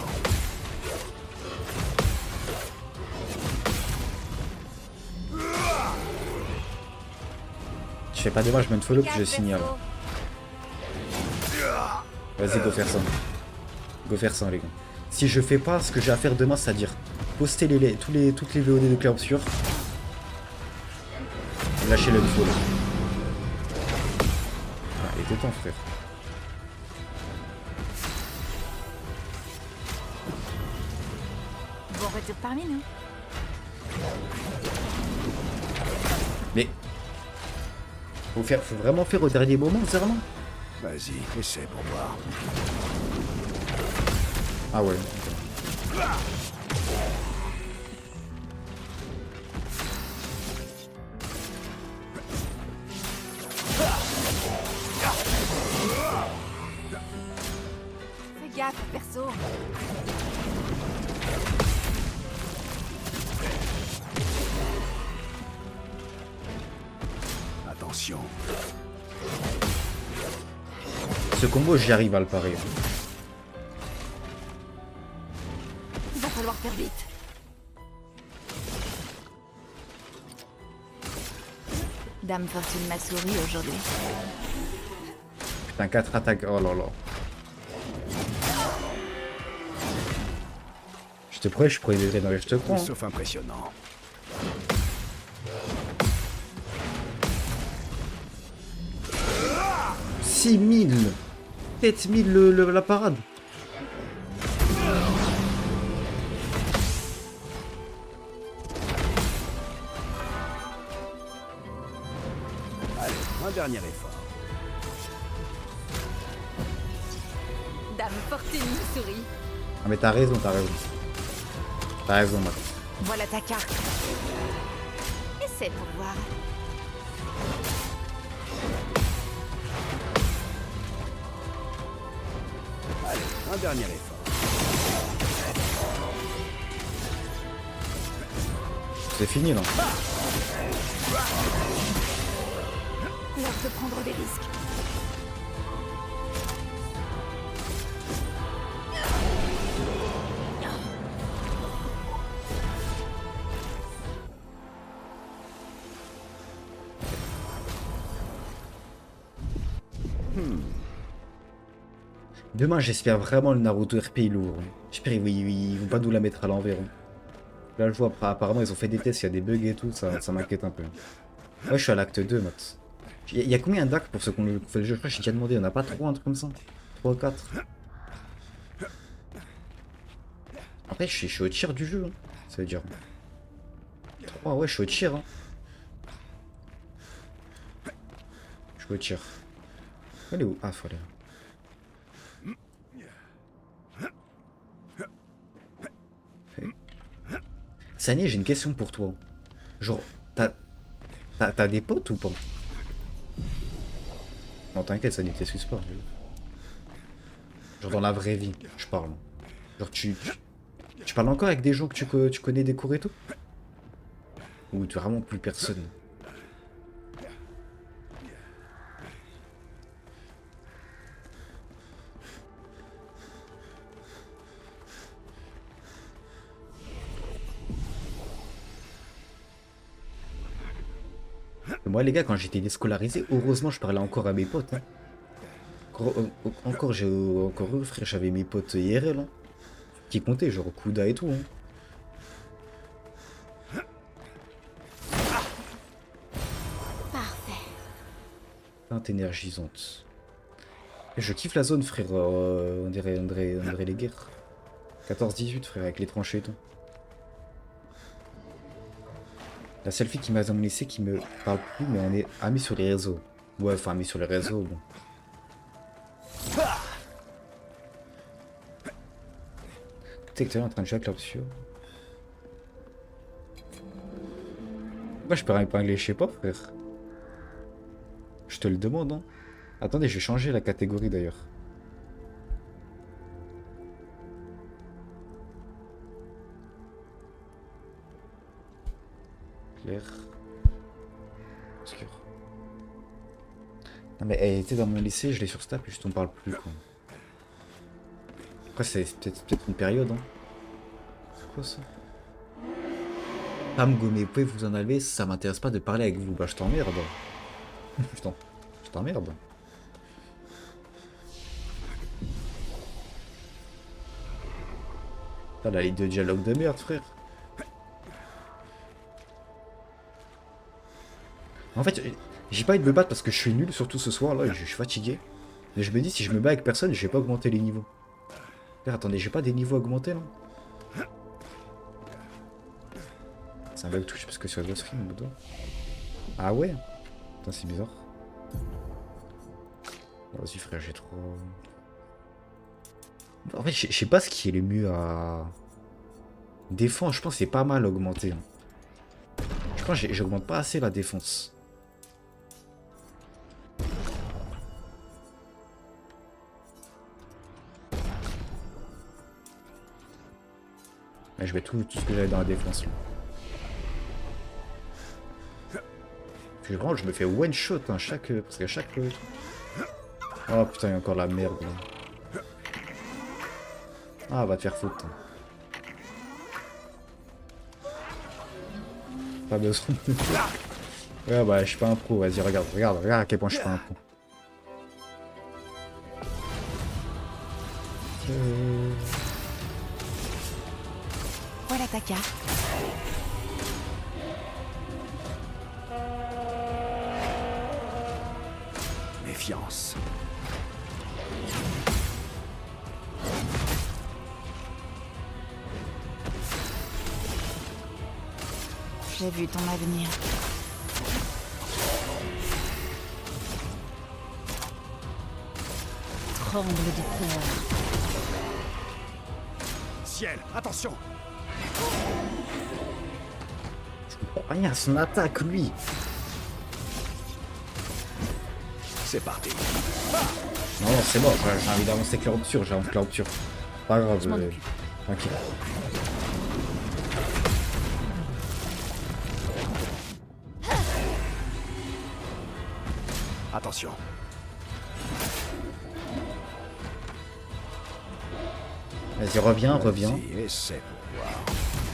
Je fais pas de mal, je mets une follow puis je signale. Vas-y, go faire ça. Go faire ça, les gars. Si je fais pas ce que j'ai à faire demain, c'est-à-dire poster toutes les VOD de Clair Obscur, lâcher le follow. Ah, il était temps, frère. Bon retour parmi nous. Mais faut vraiment faire au dernier moment, vraiment. Vas-y, essaie pour voir. Ah ouais. Fais gaffe, perso. Attention. Ce combo, j'y arrive à le parer. Il va falloir faire vite. Dame Fortune m'a souri aujourd'hui. Putain, 4 attaques. Oh là là. Je te promets, je pourrais les dans je te crois. Hein. Sauf impressionnant. « 6000 ! 7000 la parade. Allez, un dernier effort. Dame Fortune me sourit. Ah mais t'as raison, t'as raison. T'as raison, Max. Voilà ta carte. Essaie pour voir. Allez, un dernier effort. C'est fini là. L'heure de prendre des risques. Demain, j'espère vraiment le Naruto RP est lourd. J'espère ils vont pas nous la mettre à l'envers. Là, je vois, apparemment, ils ont fait des tests, il y a des bugs et tout, ça m'inquiète un peu. Ouais, je suis à l'acte 2, Max. Il y a combien d'actes pour ceux qu'on fait le jeu? Je crois que j'ai déjà demandé, il y en a pas 3, un truc comme ça? 3 ou 4. Après, je suis au tir du jeu, hein. Ça veut dire. 3, ouais, je suis au tir. Hein. Je suis au tir. Elle est où? Ah, faut aller là. Sani, j'ai une question pour toi. Genre, t'as des potes ou pas? Non, t'inquiète, Sani, t'excuses pas. Genre dans la vraie vie, je parle. Genre tu parles encore avec des gens que tu connais des cours et tout? Ou tu vraiment plus personne? Moi les gars, quand j'étais déscolarisé, heureusement je parlais encore à mes potes. Hein. Encore j'ai encore eux, frère, j'avais mes potes IRL hein, qui comptaient, genre Kuda et tout. Hein. Parfait. Teinte énergisante. Je kiffe la zone, frère. On dirait les guerres. 14-18, frère, avec les tranchées et tout. La seule fille qui m'a dans mon lycée qui me parle plus, mais on est amis sur les réseaux. Ouais, enfin amis sur les réseaux, bon. Tu sais que tu es en train de jouer avec l'option. Moi je peux épingler, je sais pas, frère. Je te le demande, hein. Attendez, je vais changer la catégorie d'ailleurs. Clair. Obscur. Non mais elle était dans mon lycée, je l'ai sur Snap et je t'en parle plus quoi. Après c'est peut-être une période hein. C'est quoi ça? Pas me gommer, vous pouvez vous en aller, ça m'intéresse pas de parler avec vous. Bah je t'emmerde. Putain, je t'emmerde. Putain la ligne de dialogue de merde frère. En fait, j'ai pas envie de me battre parce que je suis nul, surtout ce soir là, je suis fatigué. Mais je me dis, si je me bats avec personne, je vais pas augmenter les niveaux. Frère, attendez, j'ai pas des niveaux augmentés là? C'est un bug touche parce que sur le stream, mon dos. Ah ouais? Putain, c'est bizarre. Vas-y, frère, j'ai trop. En fait, je sais pas ce qui est le mieux à. Défense, je pense que c'est pas mal augmenté. Hein. Je pense que j'augmente pas assez la défense. Mais je mets tout ce que j'avais dans la défense là. Puis vraiment, je me fais one shot hein, parce qu'à chaque. Oh putain, il y a encore la merde là. Ah, va te faire foutre. Hein. Pas besoin de... Ouais, bah, je suis pas un pro. Vas-y, regarde, regarde, regarde à quel point je suis pas un pro. Voilà ta carte. Méfiance. J'ai vu ton avenir. Tremble de peur. Ciel, attention. Rien, son attaque, lui. C'est parti. Non, non, c'est bon, j'ai envie d'avancer avec la rupture, j'ai envie de la rupture. Pas grave, Je m'en occupe. tranquille. Attention. Vas-y, reviens, reviens. Vas-y, essaie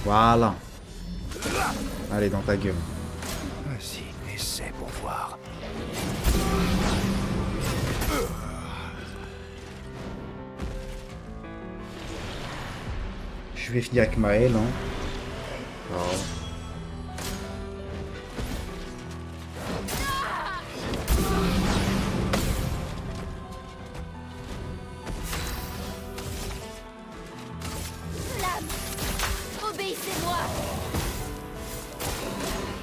pour voir. Voilà. Allez, dans ta gueule. Vas-y, essaie pour voir. Je vais finir avec Maël, hein. Oh. Flamme! Obéissez-moi!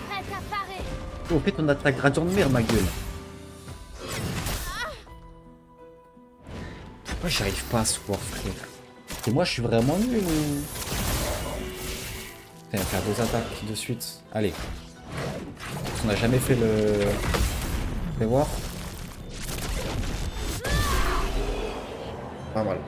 Prête à parer! Oh, fais ton attaque gradient de merde, ma gueule. Pourquoi j'arrive pas à se voir, frère? Et moi, je suis vraiment nul ou... Putain, faire 2 attaques de suite. Allez. On n'a jamais fait le... Fais voir. Pas mal.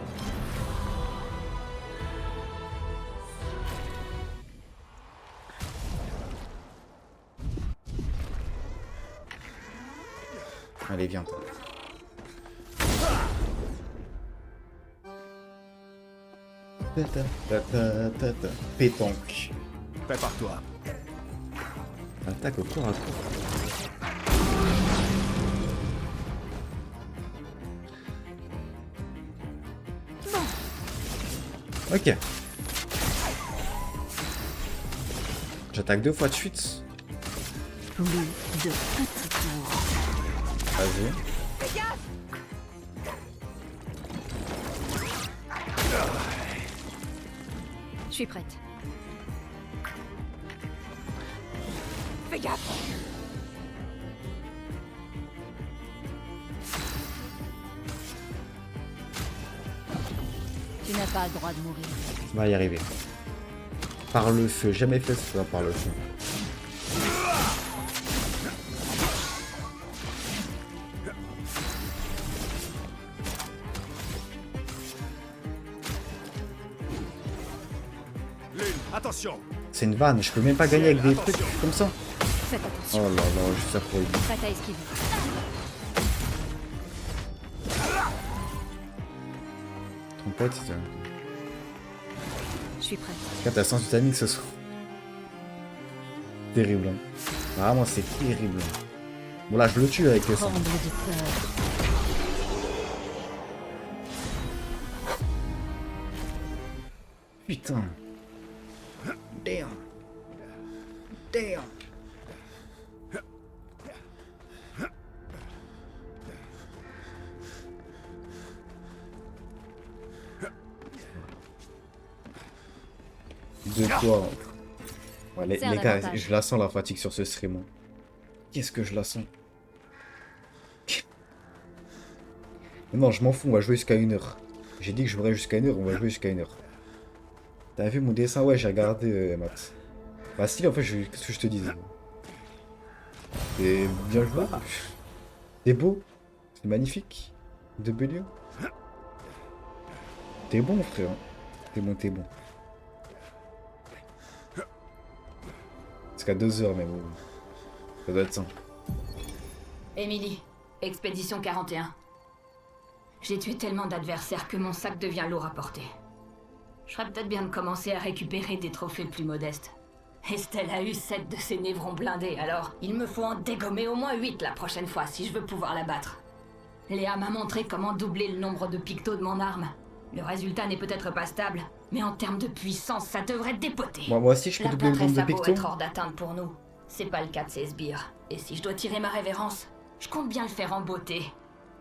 Allez, viens, toi. Pétanque. Prépare-toi. Attaque au corps à corps. Ok. J'attaque 2 fois de suite. Plus de petits tours. Vas-y. Je suis prête. Fais gaffe. Tu n'as pas le droit de mourir. On va y arriver. Par le feu. Jamais fait ça par le feu. Lune, attention. C'est une vanne. Je peux même pas gagner avec des trucs comme ça. Faites Oh attention. là là, juste ça pour lui. Prête à esquiver. Trompette, c'est... Je suis prête. Quand t'as sens du timing ce soir. Terrible. Hein. Vraiment, c'est terrible. Bon là, je le tue avec ça. Tremble de peur. Putain. Damn. Damn. De quoi? Ouais, les C'est un gars, avantage. je la sens la fatigue sur ce stream. Hein. Qu'est-ce que je la sens? Non, je m'en fous, on va jouer jusqu'à 1h. J'ai dit que je jouerais jusqu'à 1h, on va jouer jusqu'à 1h. T'as vu mon dessin? Ouais, j'ai regardé, Matt. Bah si, en fait, qu'est-ce que je te disais? C'est bien joué. C'est beau. C'est magnifique. De Bélieu. T'es bon, frère. T'es bon, t'es bon. Jusqu'à 2h même. Ça doit être ça. Émilie, expédition 41. J'ai tué tellement d'adversaires que mon sac devient lourd à porter. Je ferais peut-être bien de commencer à récupérer des trophées plus modestes. Estelle a eu 7 de ses névrons blindés, alors il me faut en dégommer au moins 8 la prochaine fois si je veux pouvoir la battre. Léa m'a montré comment doubler le nombre de pictos de mon arme. Le résultat n'est peut-être pas stable, mais en termes de puissance, ça devrait dépoter. Moi aussi, je peux La doubler le nombre prêtresse de a beau pictos. être hors d'atteinte pour nous. C'est pas le cas de ces sbires. Et si je dois tirer ma révérence, je compte bien le faire en beauté.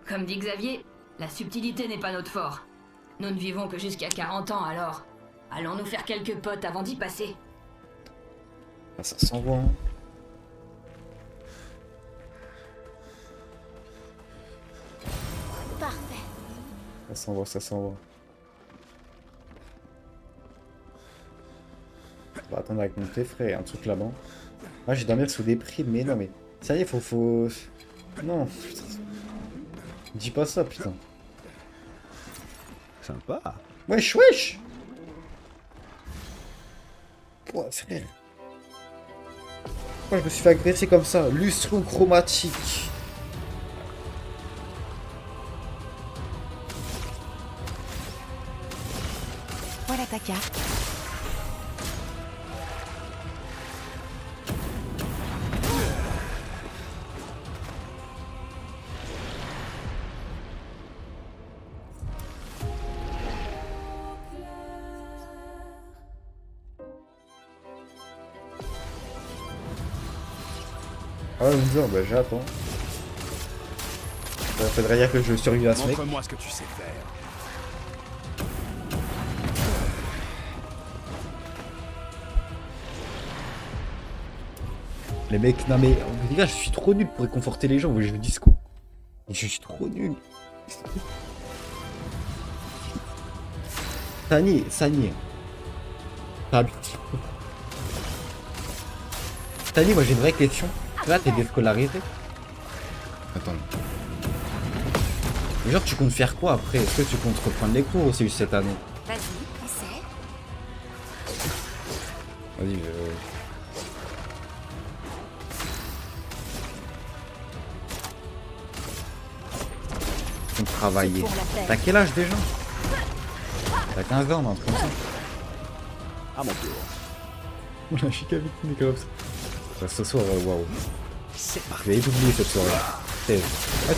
Comme dit Xavier, la subtilité n'est pas notre fort. Nous ne vivons que jusqu'à 40 ans, alors allons-nous faire quelques potes avant d'y passer. Ah, ça s'envoie. Hein. Parfait. Ça s'envoie, ça s'envoie. On va attendre avec mon thé frais, un truc là-bas. Ah, j'ai dormir sous des primes, mais non, mais. Ça y est, faut. Non, putain. Dis pas ça, putain. Sympa. Wesh, wesh! Pouah, frère. Pourquoi je me suis fait agresser comme ça? Lustro chromatique. Voilà ta carte. Ah, Windsor, bah j'attends. Ça faudrait dire que je survis à ce mec. Montre-moi ce que tu sais faire. Les mecs, non mais les gars, je suis trop nul pour réconforter les gens, je vous dis ce coup. Je suis trop nul. Sani. Sani, moi j'ai une vraie question. Là, t'es déscolarisé. Attends. Mais genre, tu comptes faire quoi après? Est-ce que tu comptes reprendre les cours aussi cette année? Vas-y, essaie. Vas-y, Tu comptes travailler. Pour la paix. T'as quel âge déjà? T'as 15 ans, un truc comme ça. À mon tour. Voilà, je suis comme ça. Ce soir, waouh. C'est Je parti. vais oublier cette soirée. Ah,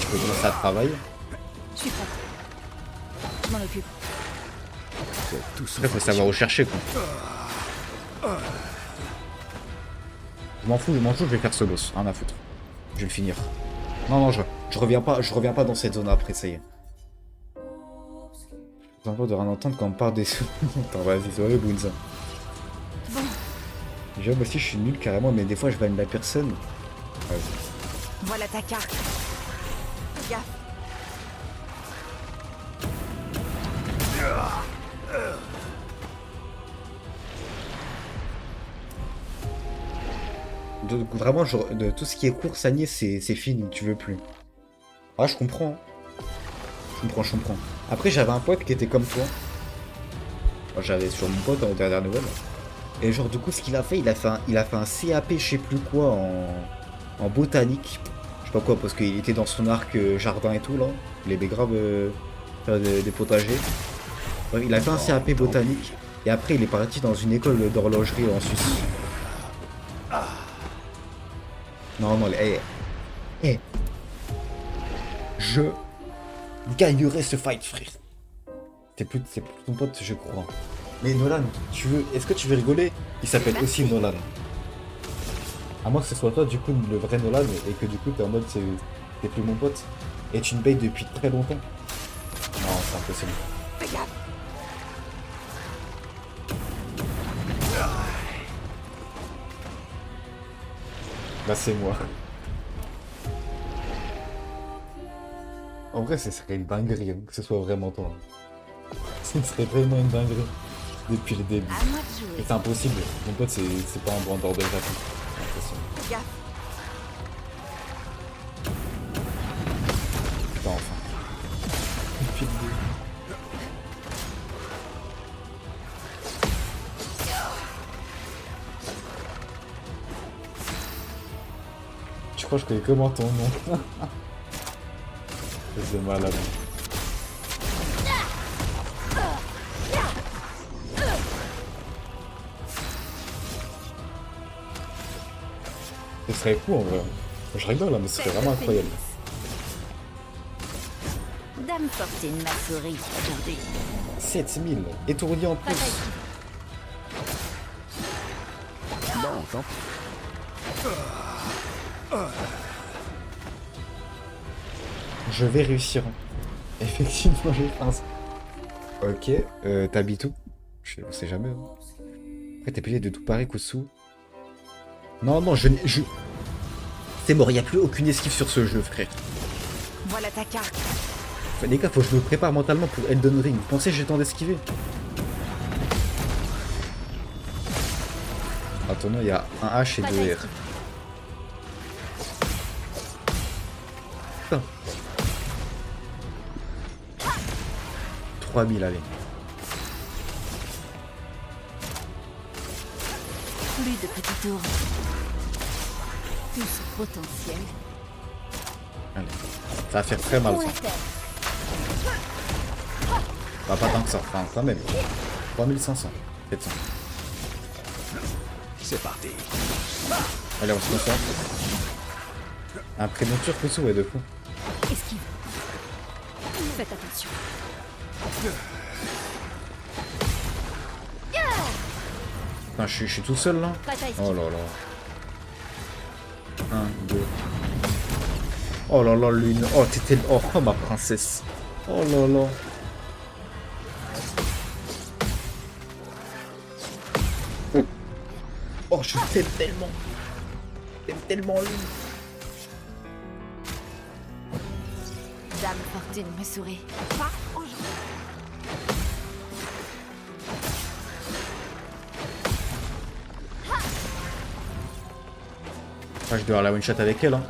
tu peux commencer à travailler. Je suis prête. Je m'en occupe. Tout Après, faut savoir où chercher, quoi. Je m'en fous, je vais faire ce boss. Rien à foutre. Je vais le finir. Non, je reviens pas dans cette zone après, ça y est. J'ai envie de rien entendre quand on parle des... Attends, vas-y, c'est vrai, Bounza. Bon, Déjà, moi aussi, je suis nul carrément, mais des fois, je valide la personne. Ouais. Voilà ta carte. Fais gaffe. Vraiment, de tout ce qui est course, Agnès, c'est fini, tu veux plus. Ah, je comprends. Je comprends. Après, j'avais un pote qui était comme toi. Enfin, j'avais sur mon pote en dernière nouvelle. Et genre, du coup, ce qu'il a fait, il a fait un CAP, je sais plus quoi, en botanique. Je sais pas quoi, parce qu'il était dans son arc jardin et tout, là. Il aimait grave faire des potagers. Bref, il a fait un CAP botanique. Et après, il est parti dans une école d'horlogerie en Suisse. Non, je gagnerai ce fight, frère. C'est plus ton pote, je crois. Mais Nolan, est-ce que tu veux rigoler? Il s'appelle aussi Nolan. À moins que ce soit toi, du coup, le vrai Nolan, et que du coup, t'es en mode, t'es plus mon pote. Et tu me baites depuis très longtemps. Non, c'est impossible. Fais gaffe. Bah, c'est moi. En vrai, ce serait une dinguerie, hein, que ce soit vraiment toi. Ce serait vraiment une dinguerie. Depuis le début. À moi de jouer. Et c'est impossible. Mon pote, c'est pas un bandeur de Japon. C'est impossible. Fais gaffe. Putain, enfin. Depuis le début. Je crois que je connais comment ton nom. C'est malade. Ce serait fou en vrai. Je rigole, hein, mais ce serait vraiment incroyable. Dame Fortune m'a souri aujourd'hui. 7000, étourdi en plus. Bon, tant pis. Je vais réussir. Effectivement, j'ai fait. Ok, t'habites où? On sait jamais. Hein. Après, t'es payé de tout pareil Kousou. Non, non, je... C'est mort, il n'y a plus aucune esquive sur ce jeu, frère. Voilà ta carte. Enfin, les gars, faut que je me prépare mentalement pour Elden Ring. Vous pensez que j'ai le temps d'esquiver? Attends, non, il y a un H et deux R. Putain. 3000, allez. Plus de petits tours. Tout ce potentiel. Allez. Ça va faire très mal, ça. Bah, pas tant que ça. Enfin, quand même. 3500. 700. C'est parti. Allez, on se concentre. Un prémonture Kousou, ouais, de fou. Esquive. Faites attention. Putain, je suis tout seul, là. Prête à esquiver. Oh là là. 1, 2. Oh là là, lune. Oh, t'étais... Oh, ma princesse. Oh là là. Oh, je t'aime tellement. Je t'aime tellement, lune. Dame Fortune me sourit. Pas aujourd'hui. Ah, je dois avoir la one shot avec elle, hein.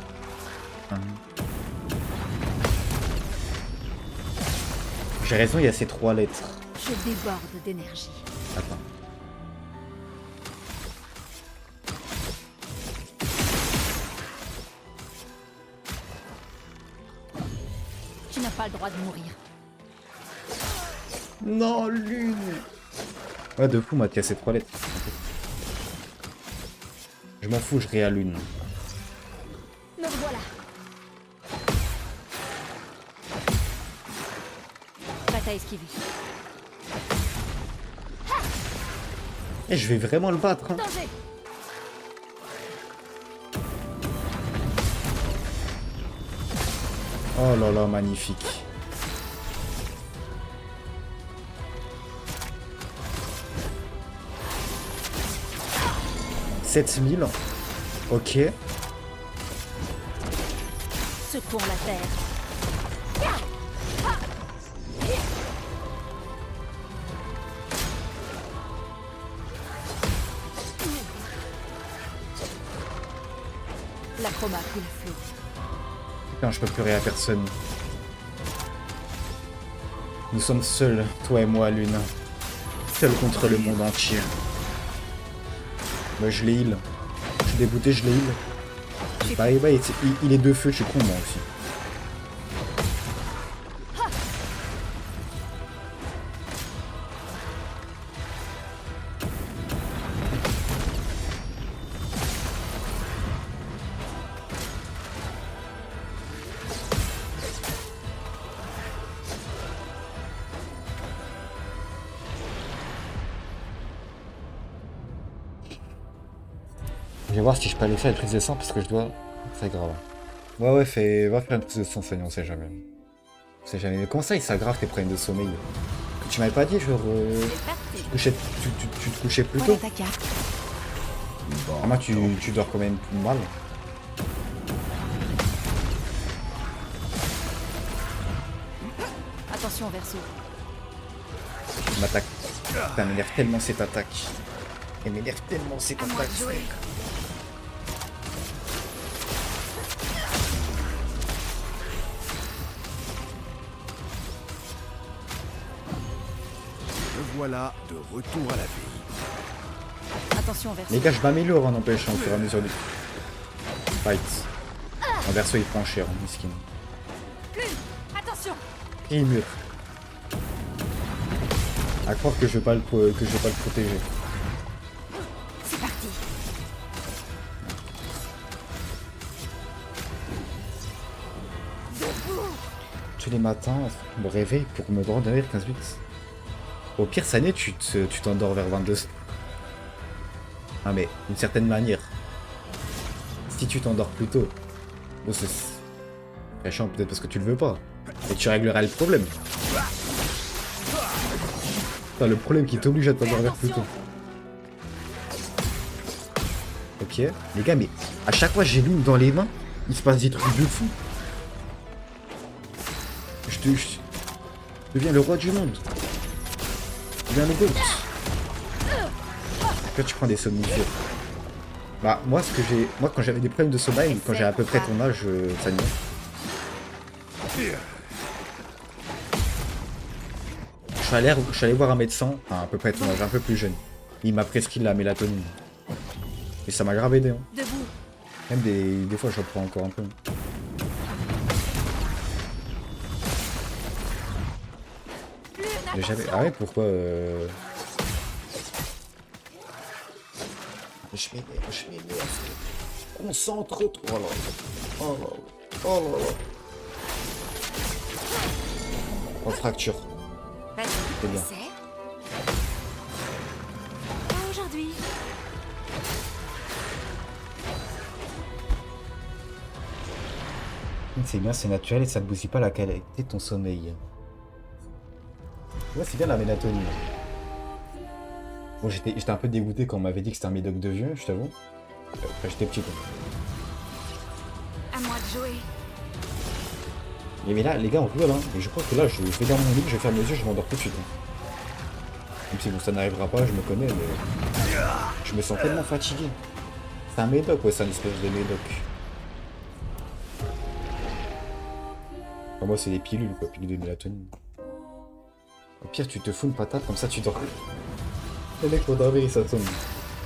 J'ai raison, il y a ces 3 lettres. Je déborde d'énergie. Attends. Tu n'as pas le droit de mourir. Non, lune. Ouais, de fou, moi, il y a ces 3 lettres. Je m'en fous, je réa lune. Me voilà. Prête à esquiver. Et je vais vraiment le battre, hein. Danger. Oh là là, magnifique. « 7000. Ok. Secouons la terre. L'acroma coule à flot. Putain, je peux pleurer à personne. Nous sommes seuls, toi et moi, Lune. Seuls contre le monde entier. Moi, je l'ai heal. Je suis dégoûté, je l'ai heal. Bah, il est de feu, je suis con, moi aussi. Je vais voir si je peux aller faire une prise de sang parce que je dois. C'est grave. Ouais, ouais, va faire une prise de sang, Sonia, on sait jamais. On sait jamais. Mais comment ça, il s'aggrave tes problèmes de sommeil? Tu m'avais pas dit, genre. Tu te couchais plus tôt? Voilà ta carte. Ah, moi, tu dors quand même plus mal. Attention, Verseau. Il m'attaque. Putain, elle m'énerve tellement cette attaque. Elle m'énerve tellement cette À moi attaque. de jouer. Me voilà de retour à la vie. Attention, Verseau. Les gars, je m'améliore, en empêchant au fur et à mesure du fight. En verso, il prend cher, miskin. Attention. Et il meurt. À croire que je vais pas le protéger. C'est parti. tous les matins, me réveille pour me dormir 15 minutes. Au pire, ça n'est, tu t'endors vers 22. Ah mais, d'une certaine manière. Si tu t'endors plus tôt, bon, c'est chiant peut-être parce que tu le veux pas. Et tu régleras le problème. Enfin, le problème qui t'oblige à t'endormir plus tôt. Ok, les gars, mais à chaque fois j'ai l'une dans les mains, il se passe des trucs de fou. Je deviens le roi du monde. Je deviens le GOAT. Quand tu prends des somnifères. Bah moi quand j'avais des problèmes de sommeil, quand j'ai à peu près ton âge, ça n'y est. Je suis allé voir un médecin, enfin à peu près ton âge, un peu plus jeune. Il m'a prescrit de la mélatonine. Et ça m'a grave aidé. Hein. Debout. Même des fois, je reprends encore un peu. Mais j'avais... Ah ouais, pourquoi Je m'énerve. Concentre-toi. Oh là là. Oh là là. Oh là là. En fracture. Vas-y, C'est bien. essaie. Pas aujourd'hui. C'est bien, c'est naturel et ça ne bousille pas la qualité de ton sommeil. Ouais, c'est bien la mélatonine. Bon, j'étais un peu dégoûté quand on m'avait dit que c'était un médoc de vieux, je t'avoue. Après, j'étais petit quoi. À moi de jouer. Mais là, les gars, on rigole, hein. Et je crois que là, je vais dans mon lit, je vais fermer les yeux, je m'endors tout de suite. Hein. Même si bon, ça n'arrivera pas, je me connais, mais... Je me sens tellement fatigué. C'est un médoc, ouais, c'est un espèce de médoc. Enfin, moi, c'est des pilules, quoi, pilules de mélatonine. Au pire, tu te fous une patate, comme ça, tu dors. Le mec, faut dormir, ça tombe.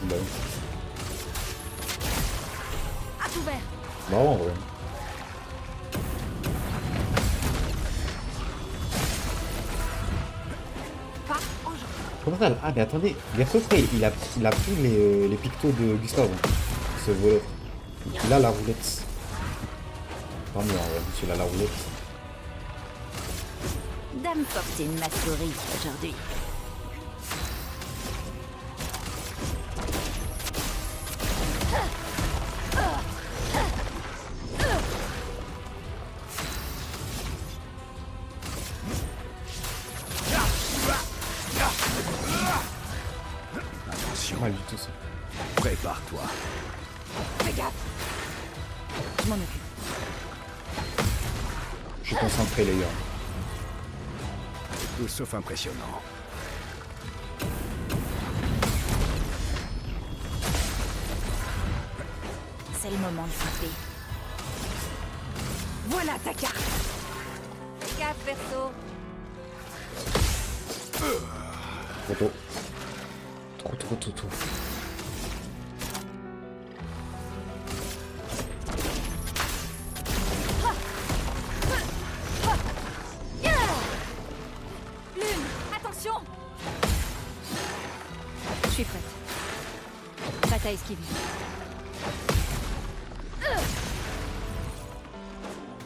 Bah oui. À tout vert. Marrant, en vrai. Pas aujourd'hui. Comment ça? Ah, mais attendez, bientôt, frère, il a pris les pictos de Gustave, ce voleur. Donc, il a la roulette. Tant mieux, en vrai, il a la roulette. Dame Fortune m'a souri aujourd'hui. C'est mal du tout, ça. Prépare-toi. Fais gaffe. Je m'en occupe. Je suis concentré, les gars. Tout sauf impressionnant. C'est le moment de frapper. Voilà ta carte. Fais gaffe, perso. Trop tôt. Trop. Lune, attention. Je suis prête. Prête à esquiver.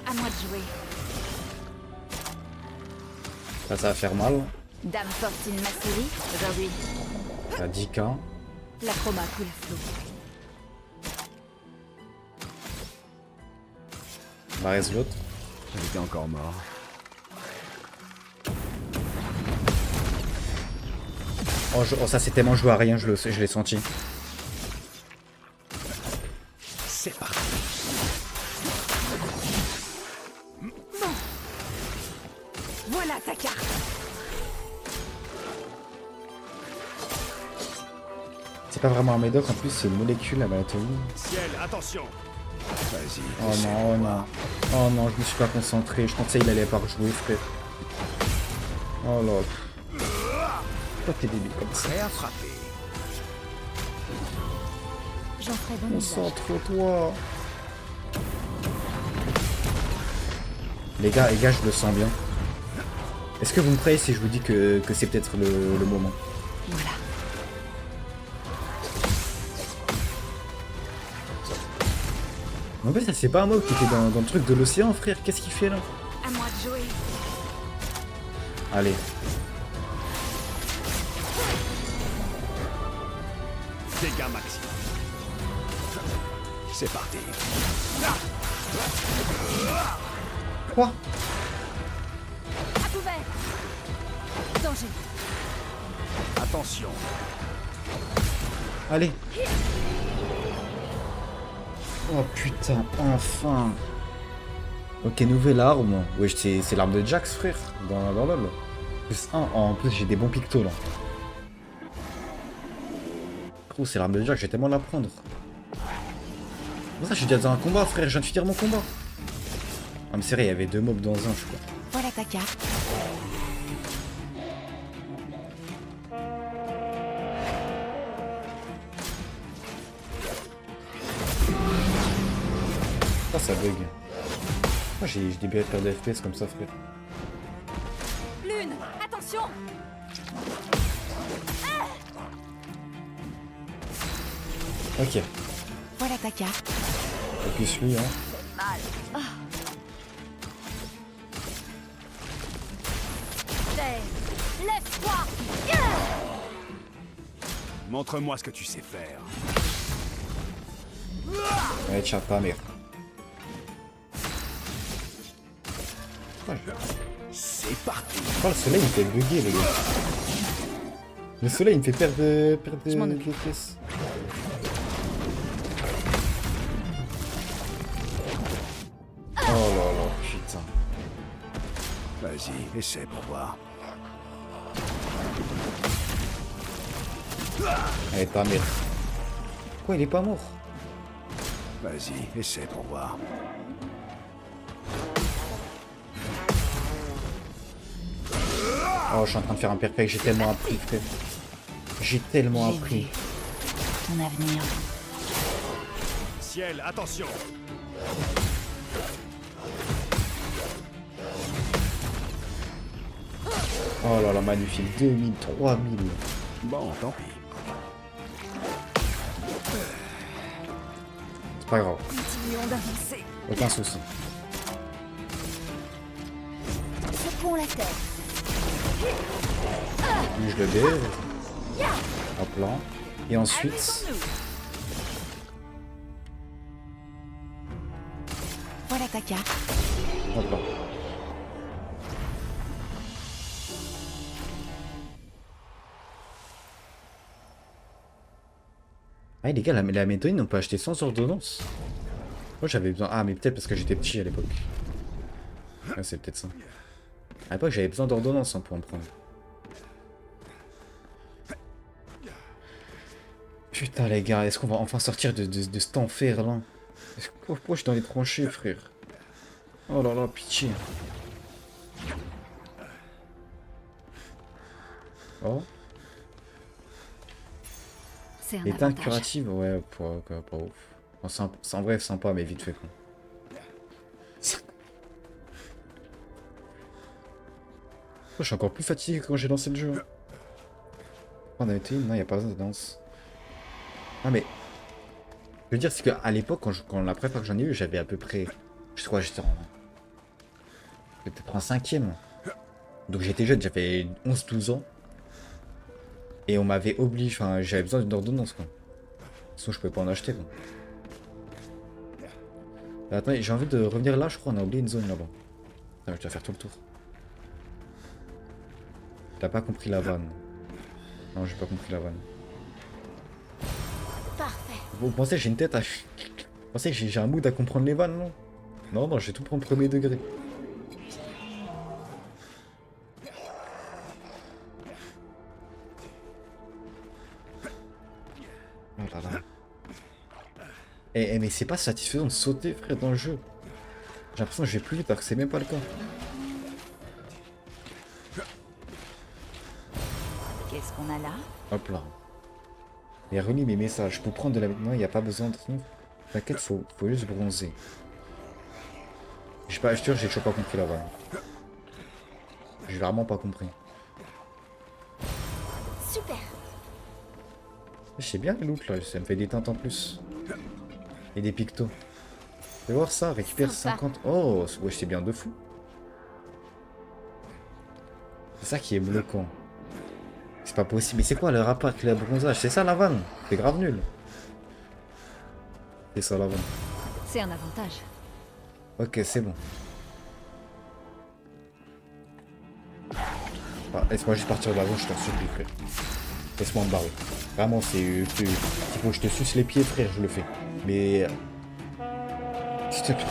À moi de jouer. Ça va faire mal. Dame Fortune m'a souri aujourd'hui. À 10K. La chroma coule à flot. Varese l'autre. J'étais encore mort. Oh, ça c'est tellement joué à rien, je l'ai senti. C'est parti. Voilà ta carte. C'est pas vraiment un médoc, en plus c'est une molécule la mélatonine. Ciel, attention. Vas-y. Oh non, oh non. Oh non, je me suis pas concentré, je pensais qu'il allait pas rejouer, frère. Oh là. Pourquoi t'es débile comme ça? Prêt à frapper. J'en ferai bon usage. Concentre-toi. Les gars, je le sens bien. Est-ce que vous me croyez si je vous dis que c'est peut-être le moment? Voilà. En fait, c'est pas un mot qui était dans le truc de l'océan, frère. Qu'est-ce qu'il fait là? À moi de joué. Allez. Dégâts maximum. C'est parti. Quoi? À couvert. Danger. Attention. Allez. Oh putain, enfin. Ok, nouvelle arme. Wesh, c'est l'arme de Jax, frère. Dans LoL. Plus 1. En plus, j'ai des bons pictos là. Gros, c'est l'arme de Jax, je vais tellement la prendre. Pour ça, je suis déjà dans un combat, frère. Je viens de finir mon combat. Ah, mais c'est vrai, il y avait 2 mobs dans un, je crois. Voilà ta carte. Ah, ça bug. Moi, j'ai des billets de perdre de FPS comme ça, frère. Lune, attention. Ok. Voilà ta carte. Focus lui, hein. Mal. Lève-toi. Montre-moi ce que tu sais faire. Ouais, tiens, ta mère. C'est parti. Oh, le soleil il me fait bugger, le gars. Le soleil il me fait perdre de FPS. Oh là là, putain. Vas-y, essaie pour voir. Allez, ta mère. Quoi, il est pas mort? Vas-y, essaie pour voir. Oh, je suis en train de faire un perfect, j'ai tellement appris, frère. J'ai tellement appris. Ton avenir. Ciel, attention. Oh là là, magnifique. 2000, 3000. Bon, tant pis. C'est pas grave, Continuons d'avancer. aucun souci. Secouons la tête. Lui, je le baise. Hop là. Et ensuite... Amusons-nous. Voilà ta carte. Hop là. Ah les gars, la méthode on peut acheter sans ordonnance. Moi j'avais besoin... Ah mais peut-être parce que j'étais petit à l'époque. Ouais, c'est peut-être ça. À l'époque j'avais besoin d'ordonnance hein, pour en prendre. Putain les gars, est-ce qu'on va enfin sortir de cet enfer là? Pourquoi je suis dans les tranchées frère? Oh là là, pitié. Oh. C'est un Éteinte avantage. curative, ouais, pas ouf. Enfin, c'est en vrai sympa, mais vite fait quoi. Je suis encore plus fatigué que quand j'ai lancé le jeu. On a été non, il n'y a pas besoin de danse. Ah mais... Je veux dire, c'est qu'à l'époque, quand la prépa que j'en ai eu, j'avais à peu près... Je sais quoi, j'étais peut-être en 5ème. Donc j'étais jeune, j'avais 11-12 ans. Et on m'avait obligé, enfin j'avais besoin d'une ordonnance quoi. Sinon je pouvais pas en acheter quoi. Attends, j'ai envie de revenir là, je crois, on a oublié une zone là-bas. Attends, je dois faire tout le tour. T'as pas compris la vanne. Non, j'ai pas compris la vanne. Parfait. Vous pensez que j'ai une tête à... Vous pensez que j'ai un mood à comprendre les vannes, non? Non, non, je vais tout prendre premier degré. Oh là là. Mais c'est pas satisfaisant de sauter, frère, dans le jeu. J'ai l'impression que je vais plus vite alors que c'est même pas le cas. Qu'est-ce qu'on a là? Hop là. Et relis mes messages. Pour prendre de la... Non, il n'y a pas besoin de... T'inquiète, faut juste bronzer. Je te jure, j'ai toujours pas compris la vanne. J'ai vraiment pas compris. Super. Je sais bien le loot là, ça me fait des teintes en plus. Et des pictos. Fais voir ça, récupère Sympa. 50... Oh, ouais, c'est bien de fou. ça qui est bloquant. C'est pas possible. Mais c'est quoi le rapport avec le bronzage? C'est ça la vanne? C'est grave nul. C'est ça la vanne. C'est un avantage. Ok, c'est bon. Ah, laisse-moi juste partir de la gauche, je t'en supplie, frère. Laisse-moi me barrer. Vraiment, c'est... Il faut que je te suce les pieds, frère, je le fais. Mais... S'il te plaît.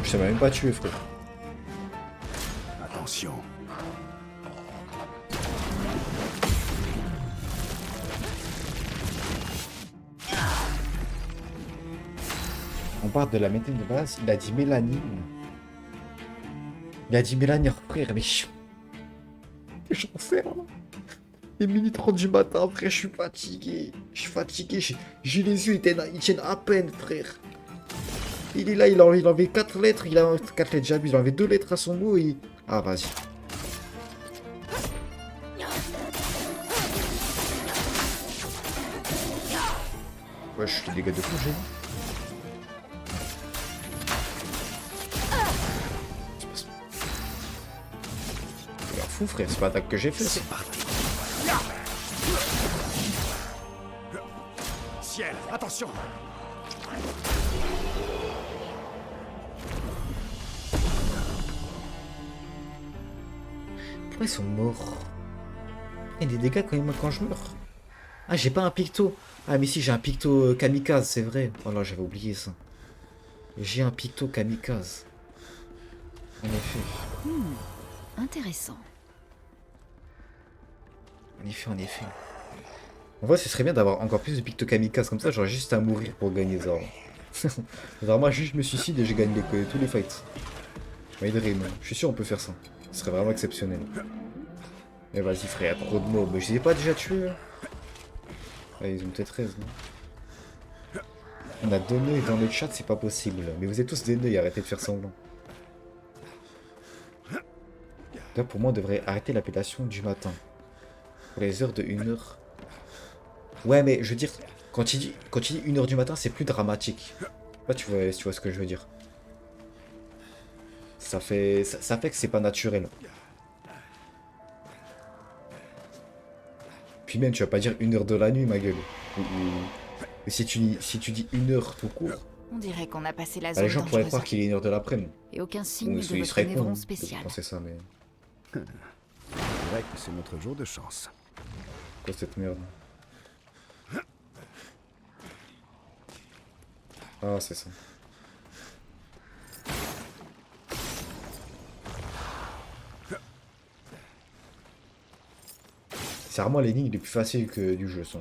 Je t'ai même pas tué, frère. Attention. On parle de la méthode de base, il a dit Mélanie. Il a dit Mélanie, frère, mais j'en sais rien. Il est minuit 30 du matin, frère, je suis fatigué. Je suis fatigué, j'ai les yeux, ils tiennent à peine, frère. Il est là, il a enlevé 4 lettres, il a 4 lettres, j'abuse, il a enlevé 2 lettres à son mot et... Ah, vas-y. Ouais, je suis des dégâts de fou, j'ai dit. Fou frère, c'est pas l'attaque que j'ai fait. C'est parti. Ciel, attention. Pourquoi ils sont morts? Il y a des dégâts quand même quand je meurs. Ah, j'ai pas un picto. Ah, mais si, j'ai un picto kamikaze, c'est vrai. Oh là, j'avais oublié ça. J'ai un picto kamikaze. En effet. Intéressant. En effet, en effet. En vrai, ce serait bien d'avoir encore plus de picto kamikaze comme ça, j'aurais juste à mourir pour gagner ça. Vraiment, juste je me suicide et je gagne tous les fights. My dream. Je suis sûr on peut faire ça. Ce serait vraiment exceptionnel. Mais vas-y frère, trop de mobs. Je les ai pas déjà tués. Ah, ils ont peut-être 13, non? On a 2 nœuds dans le chat, c'est pas possible. Mais vous êtes tous des nœuds, arrêtez de faire semblant. Là, pour moi, on devrait arrêter l'appellation du matin. Pour les heures de 1h. Ouais, mais je veux dire, quand il dit 1h du matin, c'est plus dramatique. Là, tu vois ce que je veux dire. Ça fait que c'est pas naturel. Puis même, tu vas pas dire 1h de la nuit, ma gueule. Ou si tu dis 1h tout court, On dirait qu'on a passé la bah, zone les gens pourraient dangereuse. croire qu'il est 1h de l'après-midi. Et aucun Bon, signe de ils votre seraient cons névron de spécial. penser ça, mais... C'est vrai que c'est notre jour de chance. Quoi cette merde? Ah, c'est ça. C'est vraiment l'énigme les plus faciles que du jeu, sont.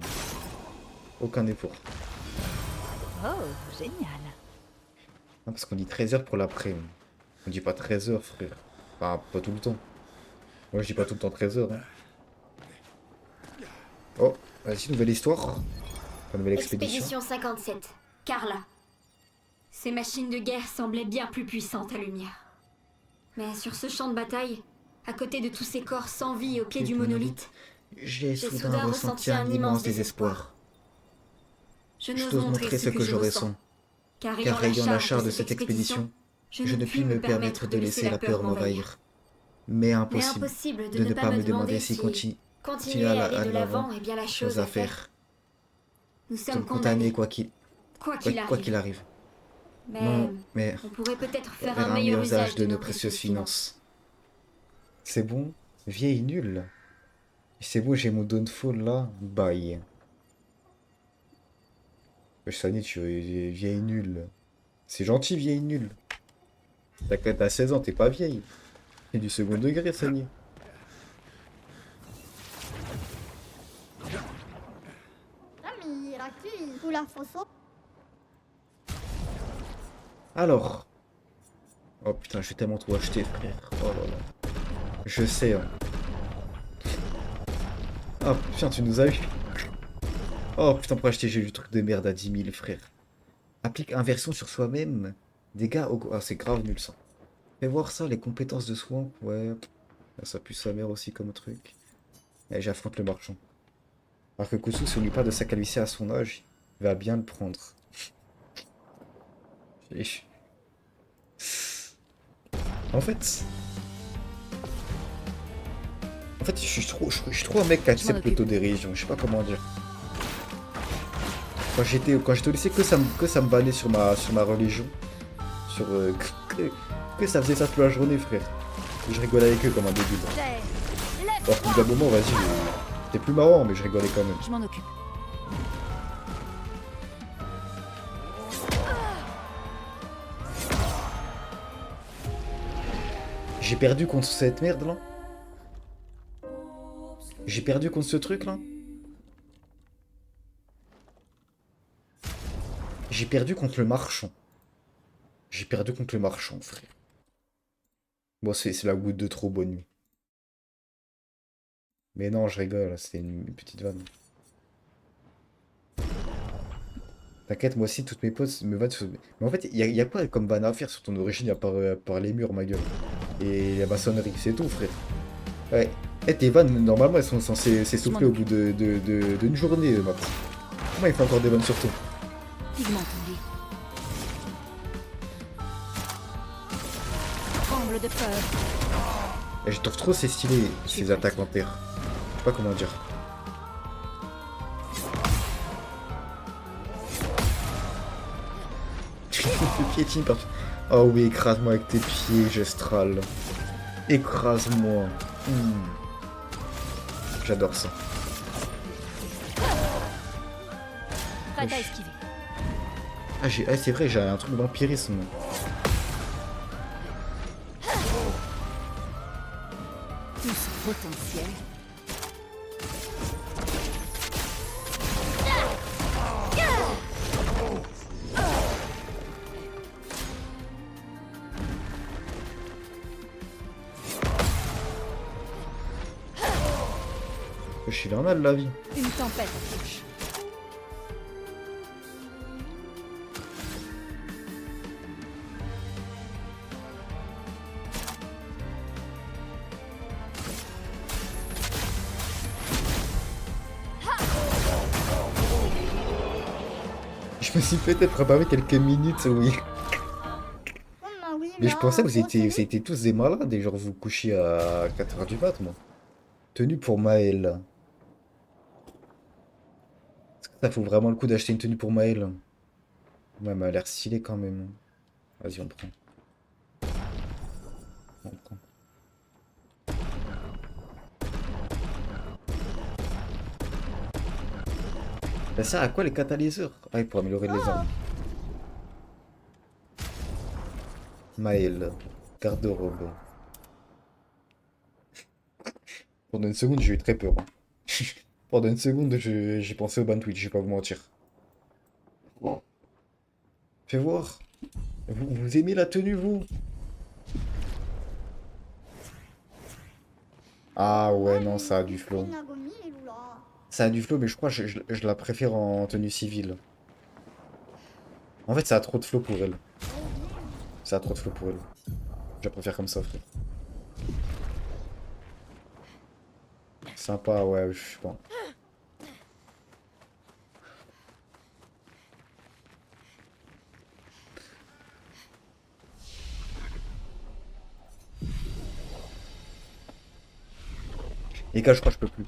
Aucun effort. Oh, génial. Non, parce qu'on dit 13h pour l'après. On dit pas 13h, frère. Enfin, pas tout le temps. Moi, je dis pas tout le temps 13h. Hein. Oh, vas-y, nouvelle histoire. Enfin, nouvelle expédition. Expédition 57. Carla. Ces machines de guerre semblaient bien plus puissantes à lumière. Mais sur ce champ de bataille, à côté de tous ces corps sans vie au pied du monolithe, J'ai soudain ressenti un immense désespoir. je Je n'ose t'ose montrer ce que je ressens. Car Car ayant la charge de cette expédition, je ne puis me permettre de laisser la peur m'envahir. Mais Mais impossible de ne pas me demander si continuer à aller de l'avant est bien la chose à faire. Nous Nous sommes sommes condamnés condamnés, quoi quoi qu'il arrive. Mais Non, mais on pourrait peut-être faire faire un un meilleur meilleur usage usage de nos précieuses finances. C'est bon, vieille nulle. C'est bon, j'ai mon downfall là. Bye. Wesh, Sani, tu es vieille nulle. C'est gentil, vieille nulle. T'as 16 ans, t'es pas vieille. C'est du second degré, Sani. Alors. Oh putain, je vais tellement tout acheter, frère. Oh là là. Je sais, hein. Ah putain, tu nous as eu. Oh putain, pour acheter, j'ai eu le truc de merde à 10 000, frère. Applique inversion sur soi-même. Dégâts au... Ah, c'est grave nul, ça. Fais voir ça, les compétences de soin. Ouais. Ça pue sa mère aussi comme truc. Et j'affronte le marchand. Alors que Kusu, si on lui parle de sa calvitie à son âge, il va bien le prendre. Et je- En fait... En fait, je suis trop un mec qui accepte occupe. l'autodérision. Je sais pas comment dire. Quand j'étais au lycée, que ça me bannait sur ma religion. Sur... que ça faisait ça toute la journée, frère. Je rigolais avec eux comme un débile. Alors qu'au bout d'un moment, vas-y, c'était plus marrant, mais je rigolais quand même. Je m'en occupe. J'ai perdu contre cette merde là. J'ai perdu contre ce truc là. J'ai perdu contre le marchand. J'ai perdu contre le marchand, frère. Bon, c'est la goutte de trop, bonne nuit. Mais non, je rigole, c'était une petite vanne. T'inquiète, moi aussi, toutes mes potes me vannent sur... Mais en fait, y a quoi comme vanne à faire sur ton origine à part les murs, ma gueule? Et la maçonnerie, c'est tout, frère. Ouais. Eh, tes vannes, normalement, elles sont censées s'essouffler au bout d'une journée, Max. Comment il fait encore des vannes sur toi? Pigmente, lui. Tremble de peur. Et je trouve trop c'est stylé, ces attaques en terre. Je sais pas comment dire. Le piétine partout. Oh oui, écrase-moi avec tes pieds, Gestral. Écrase-moi. J'adore ça. Prête à esquiver. Ah, c'est vrai, j'ai un truc de vampirisme. Tout son potentiel. Il en a de la vie. Une tempête approche. Je me suis peut-être préparé quelques minutes, oui. Mais je pensais que vous étiez tous des malades et genre vous couchiez à 4h du mat, moi. Tenue pour Maël. Est-ce que ça vaut vraiment le coup d'acheter une tenue pour Maël? Ouais, mais elle a l'air stylée quand même. Vas-y, on prend. On prend. Ça sert à quoi les catalyseurs? Ah, pour améliorer les armes. Maël, garde-robe. Pendant une seconde, j'ai eu très peur. Pendant une seconde, j'ai pensé au ban Twitch, je vais pas vous mentir. Fais voir. Vous aimez la tenue, vous? Ah ouais, non, ça a du flow. Ça a du flow, mais je crois que je la préfère en tenue civile. En fait, ça a trop de flow pour elle. Ça a trop de flow pour elle. Je la préfère comme ça, frère. Sympa, ouais, je sais pas. Les gars, je crois que je peux plus.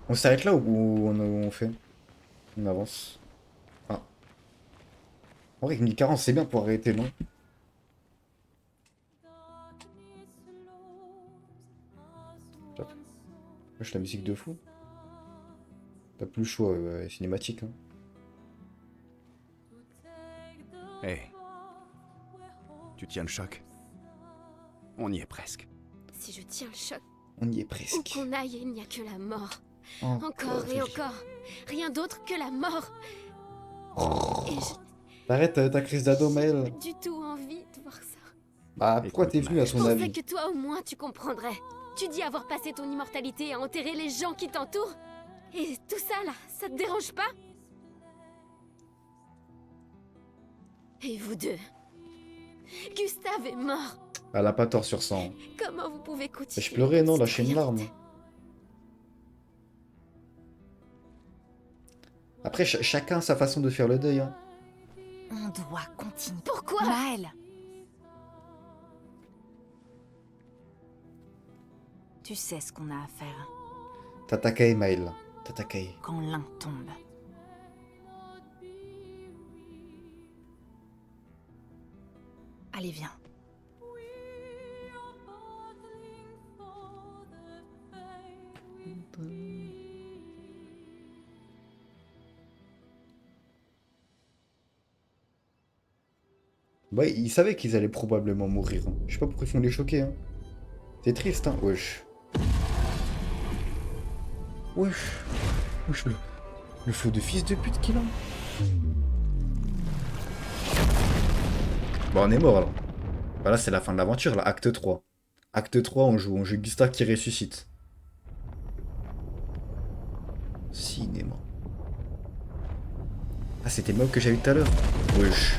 On s'arrête là ou on fait? On avance. Ah. En vrai, 1 40 c'est bien pour arrêter, non? Wesh, la musique de fou. T'as plus le choix, cinématique. Hein. Hé. Tu tiens le choc? On y est presque. Si je tiens le choc, On y est où presque. qu'on aille, il n'y a que la mort. Encore Encore et encore. Rien d'autre que la mort. Et je T'arrêtes ta crise d'ado, Maël. n'ai pas du tout envie de voir ça. Bah, pourquoi t'es venu à Je ton pensais avis? que toi au moins tu comprendrais. Tu dis avoir passé ton immortalité à enterrer les gens qui t'entourent. Et tout ça là, ça te dérange pas? Et vous deux? Gustave est mort. Elle a pas tort sur ça. Hein. Comment vous pouvez continuer? Je pleurais, non, cette lâcher une larme. réalité? Après, chacun a sa façon de faire le deuil. Hein. On doit continuer. Pourquoi? Maël. Tu sais ce qu'on a à faire Tatakai, Maël. Tatakai. quand l'un tombe. Allez, viens. Bah, ils savaient qu'ils allaient probablement mourir. Hein. Je sais pas pourquoi ils font les choquer. Hein. C'est triste, hein. Wesh. Wesh. Wesh, le flot de fils de pute qu'il a. Bon, on est mort, là. Bah, là, c'est la fin de l'aventure, là. Acte 3. Acte 3, on joue Gustav qui ressuscite. Cinéma. Ah, c'était le mob que j'ai eu tout à l'heure. Wesh.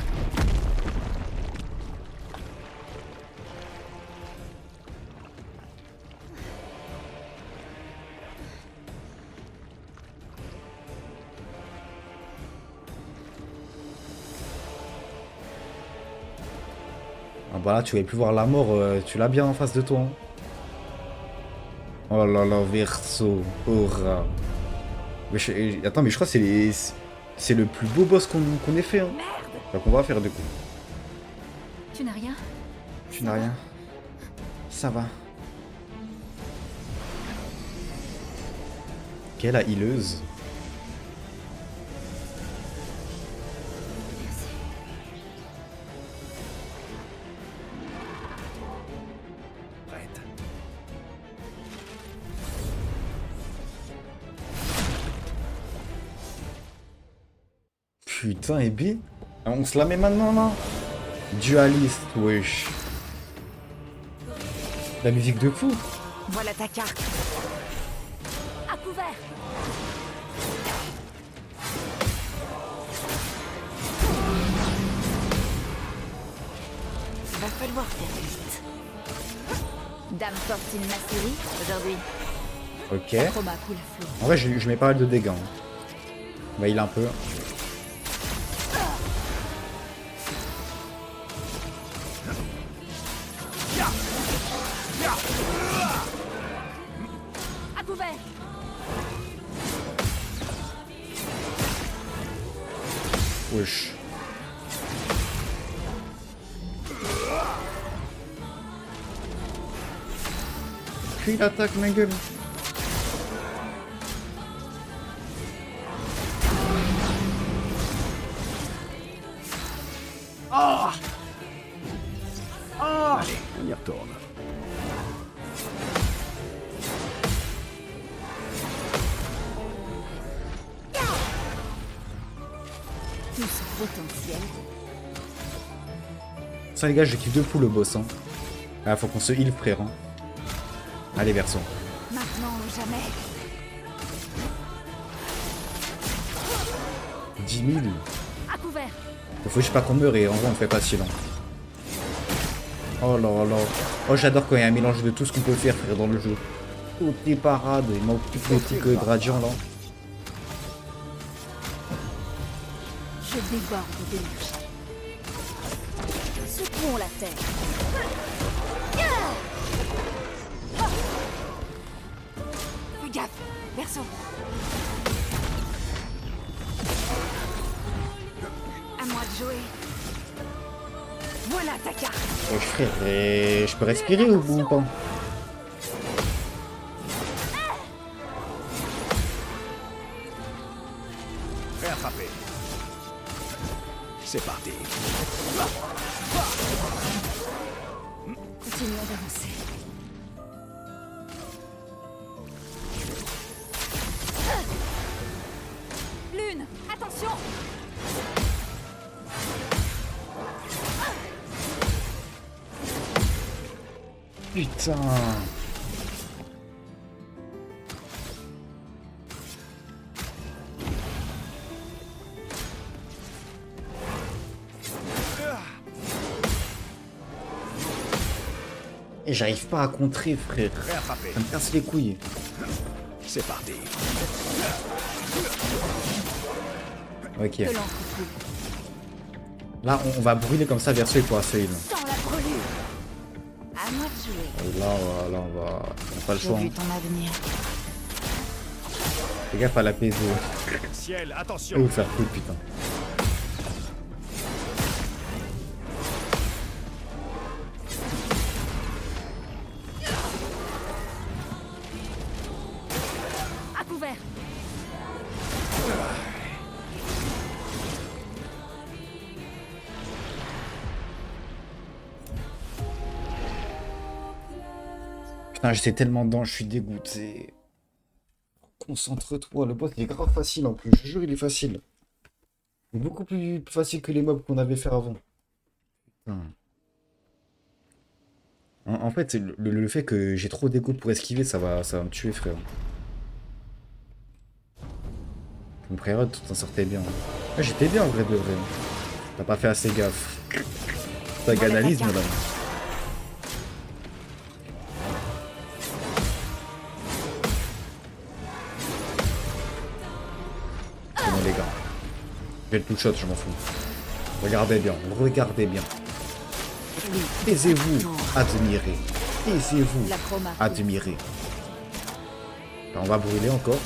Ah bah là, tu vas plus voir la mort, tu l'as bien en face de toi. Hein. Oh là là, Verso, Aura. Mais attends, mais je crois que c'est le plus beau boss qu'on ait fait. Hein. Donc on va faire du coup. Tu n'as rien? Tu n'as rien. Ça va. Quelle healeuse. Prête. Putain, et B. On se la met maintenant là. Dualiste, wesh. La musique de fou. Voilà ta carte. À couvert. Va falloir faire vite. Dame Fortune Mastery, aujourd'hui. Ok. Chroma coule flot. En vrai, je mets pas mal de dégâts. Hein. Bah, il a un peu. À couvert. Wesh. Puis il attaque ma gueule. Allez, on y retourne. Tout ce potentiel. Ça les gars, je kiffe de fou le boss. Hein. Ah, faut qu'on se heal frère. Hein. Allez, Verso. Maintenant ou jamais. 10 000. À couvert. Faut juste pas qu'on meure et en vrai on fait pas si long. Oh là là. Oh j'adore quand il y a un mélange de tout ce qu'on peut faire frère dans le jeu. Toutes les parades, il manque plus que les petits gradients là. Je déborde d'énergie. Secouons la terre. Fais gaffe, Verso. À moi de jouer. Voilà ta carte. Oh frère, je peux respirer ou pas? Prêt à frapper. C'est parti. Continuons d'avancer. Lune, attention. Putain. Et j'arrive pas à contrer frère. Prêt à frapper. Ça me casse les couilles. C'est parti. Ok. Que l'encre coule. Là, on va brûler comme ça vers ceux pour assailler. Sans la brûlure. À moi de jouer. Et là, on va pas le J'ai choix. vu Hein. ton avenir. Fais gaffe à la PSO. Ciel, Et attention. vous faire foutre, putain. À couvert. Putain, j'étais tellement dedans, je suis dégoûté. Concentre-toi, le boss il est grave facile en plus, je te jure il est facile. Il est beaucoup plus facile que les mobs qu'on avait fait avant. Putain. En fait, c'est le fait que j'ai trop d'égo pour esquiver, ça va me tuer, frère. Mon frère, tu t'en sortais bien. Ah, j'étais bien en vrai de vrai. T'as pas fait assez gaffe. T'as analyse, madame. C'est bon, les gars. Je vais le tout shot, je m'en fous. Regardez bien, regardez bien. Taisez-vous, admirez. Taisez-vous, La chroma. admirez. Là, on va brûler encore.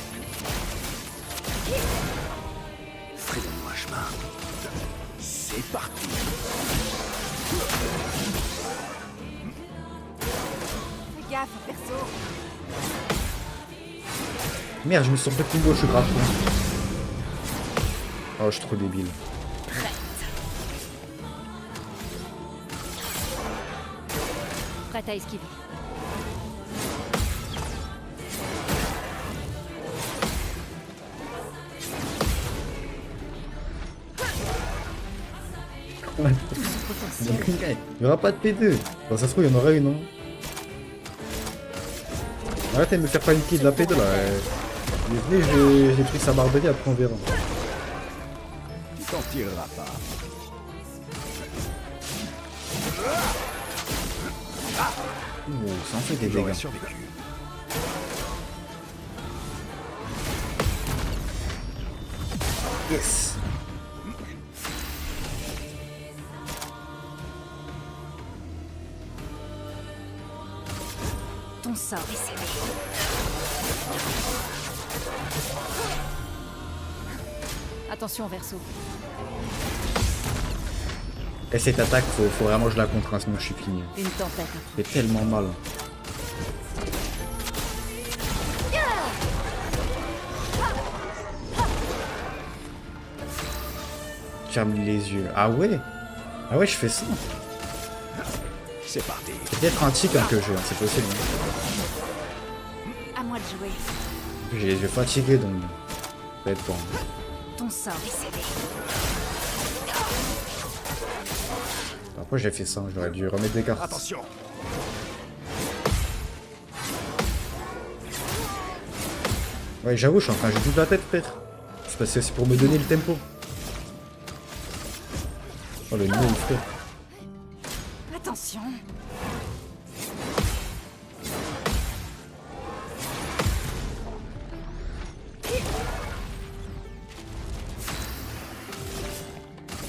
Frayons-nous un chemin. C'est parti. Fais gaffe, perso. Merde, je me sens fait combo, je suis grave con. Oh, je suis trop débile. Prête à esquiver. Il n'y aura pas de P2. Bon, ça se trouve, il y en aura une, non? Arrêtez de me faire paniquer de la P2 là. Venez, j'ai pris sa barberie, après on verra. Tu t'en tireras pas. Ouh, ça en fait des J'aurais dégâts. survécu. Yes. Ton sort est scellé. Attention, Verso. Et cette attaque, faut vraiment que je la contre, hein, sinon je suis fini. Une tempête. C'est tellement mal. Ferme les yeux. Ah ouais? Ah ouais, je fais ça. C'est parti. C'est peut-être un tic hein, que j'ai, hein, c'est possible. Hein. À moi de jouer. Je vais fatiguer donc. Peut-être pas. Ton sort est scellé. Après j'ai fait ça, j'aurais dû remettre des cartes. Attention. Ouais, j'avoue, je suis en train de jouer toute la tête, frère. C'est parce que c'est pour me donner le tempo. Oh le nez, frère. Attention.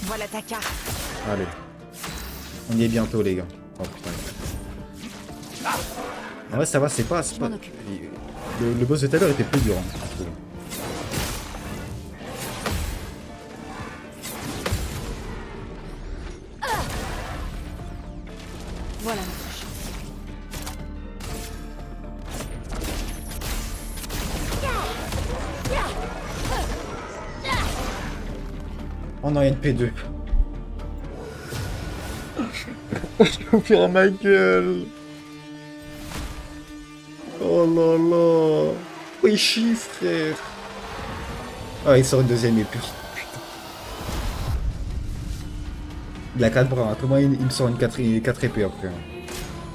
Voilà ta carte. Allez. On y est bientôt, les gars. Oh putain. En vrai, ça va, c'est pas. m'en occupe. Le boss de tout à l'heure était plus dur. Hein, je trouve. Voilà notre chance. Oh non, il y a une P2. Je vais faire ma gueule. Oh là là. Oh, il chie, frère. Ah, il sort une deuxième épée. Putain. Il a 4 bras. Hein. Comment il me sort une 4 épées après?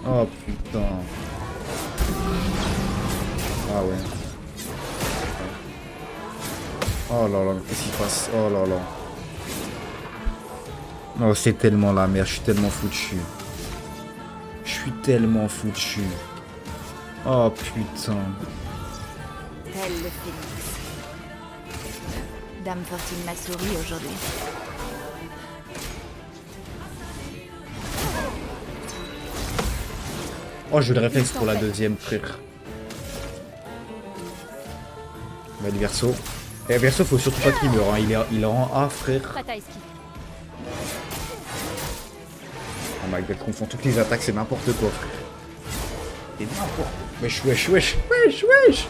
Oh putain. Ah ouais. Oh là là, qu'est-ce qui se passe? Oh là là. Oh, c'est tellement la merde, je suis tellement foutu. Je suis tellement foutu. Oh putain. Tel le phénix. Dame Fortune m'a souri aujourd'hui. Oh, j'ai eu le réflexe pour la deuxième, frère. Bah, le verso. Et verso, faut surtout pas qu'il meure. Hein. Il est en A, frère. Prête à esquiver. Oh my god, confond toutes les attaques, c'est n'importe quoi, frère. C'est n'importe. Wesh, wesh, wesh, wesh, wesh.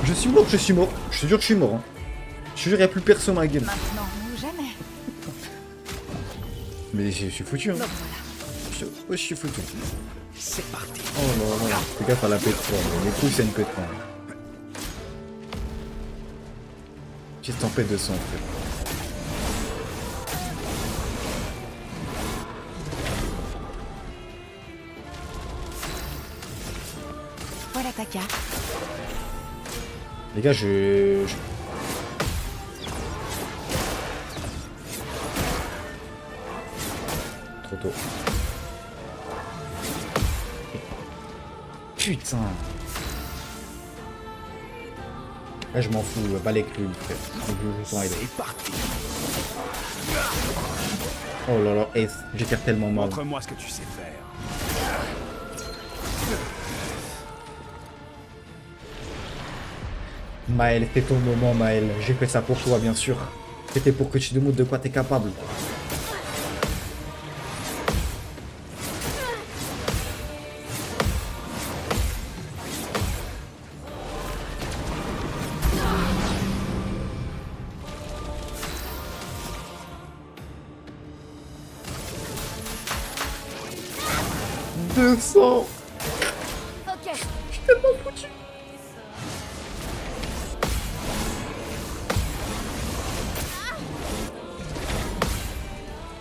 Je suis mort, je suis mort. Je te jure que je suis mort. Hein. Je te jure, y'a plus personne ma gueule. Maintenant ou jamais. Mais je suis foutu. Hein. Donc voilà. Ouais, je suis foutu. C'est parti. Oh non, non. Fais gaffe à la P3. Mais les coups, c'est une P3. Petite tempête de sang, frère. Voilà ta carte. Les gars, Trop tôt. Putain. Là, je m'en fous, pas les clous, frère. Je sens aider. C'est parti. Oh là là, Ace, j'ai fait tellement mal. Montre-moi ce que tu sais faire. Maël, c'était ton moment, Maël. J'ai fait ça pour toi, bien sûr. C'était pour que tu te montres de quoi t'es capable. Ok.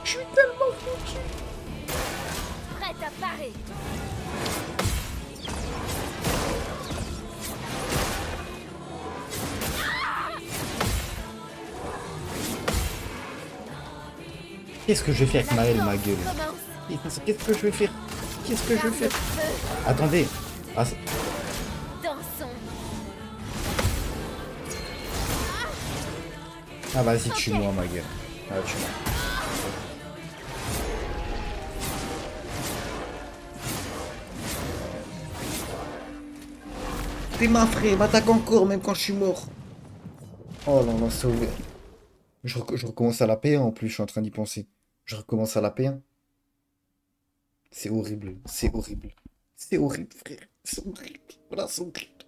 Je suis tellement foutu. Prête à parer. Qu'est-ce que je vais faire avec Maël, ma gueule? Commence. Qu'est-ce que je vais faire? Qu'est-ce que je vais faire? Feu. Attendez. Ah, Dansons. ah vas-y, tue-moi, ma gueule. Ah, tue-moi. T'es ma frère, m'attaque encore, même quand je suis mort. Oh là là, sauvé. Je recommence à la P1 en plus, je suis en train d'y penser. Je recommence à la P1. C'est horrible, c'est horrible. C'est horrible, frère. C'est horrible. Voilà, c'est horrible.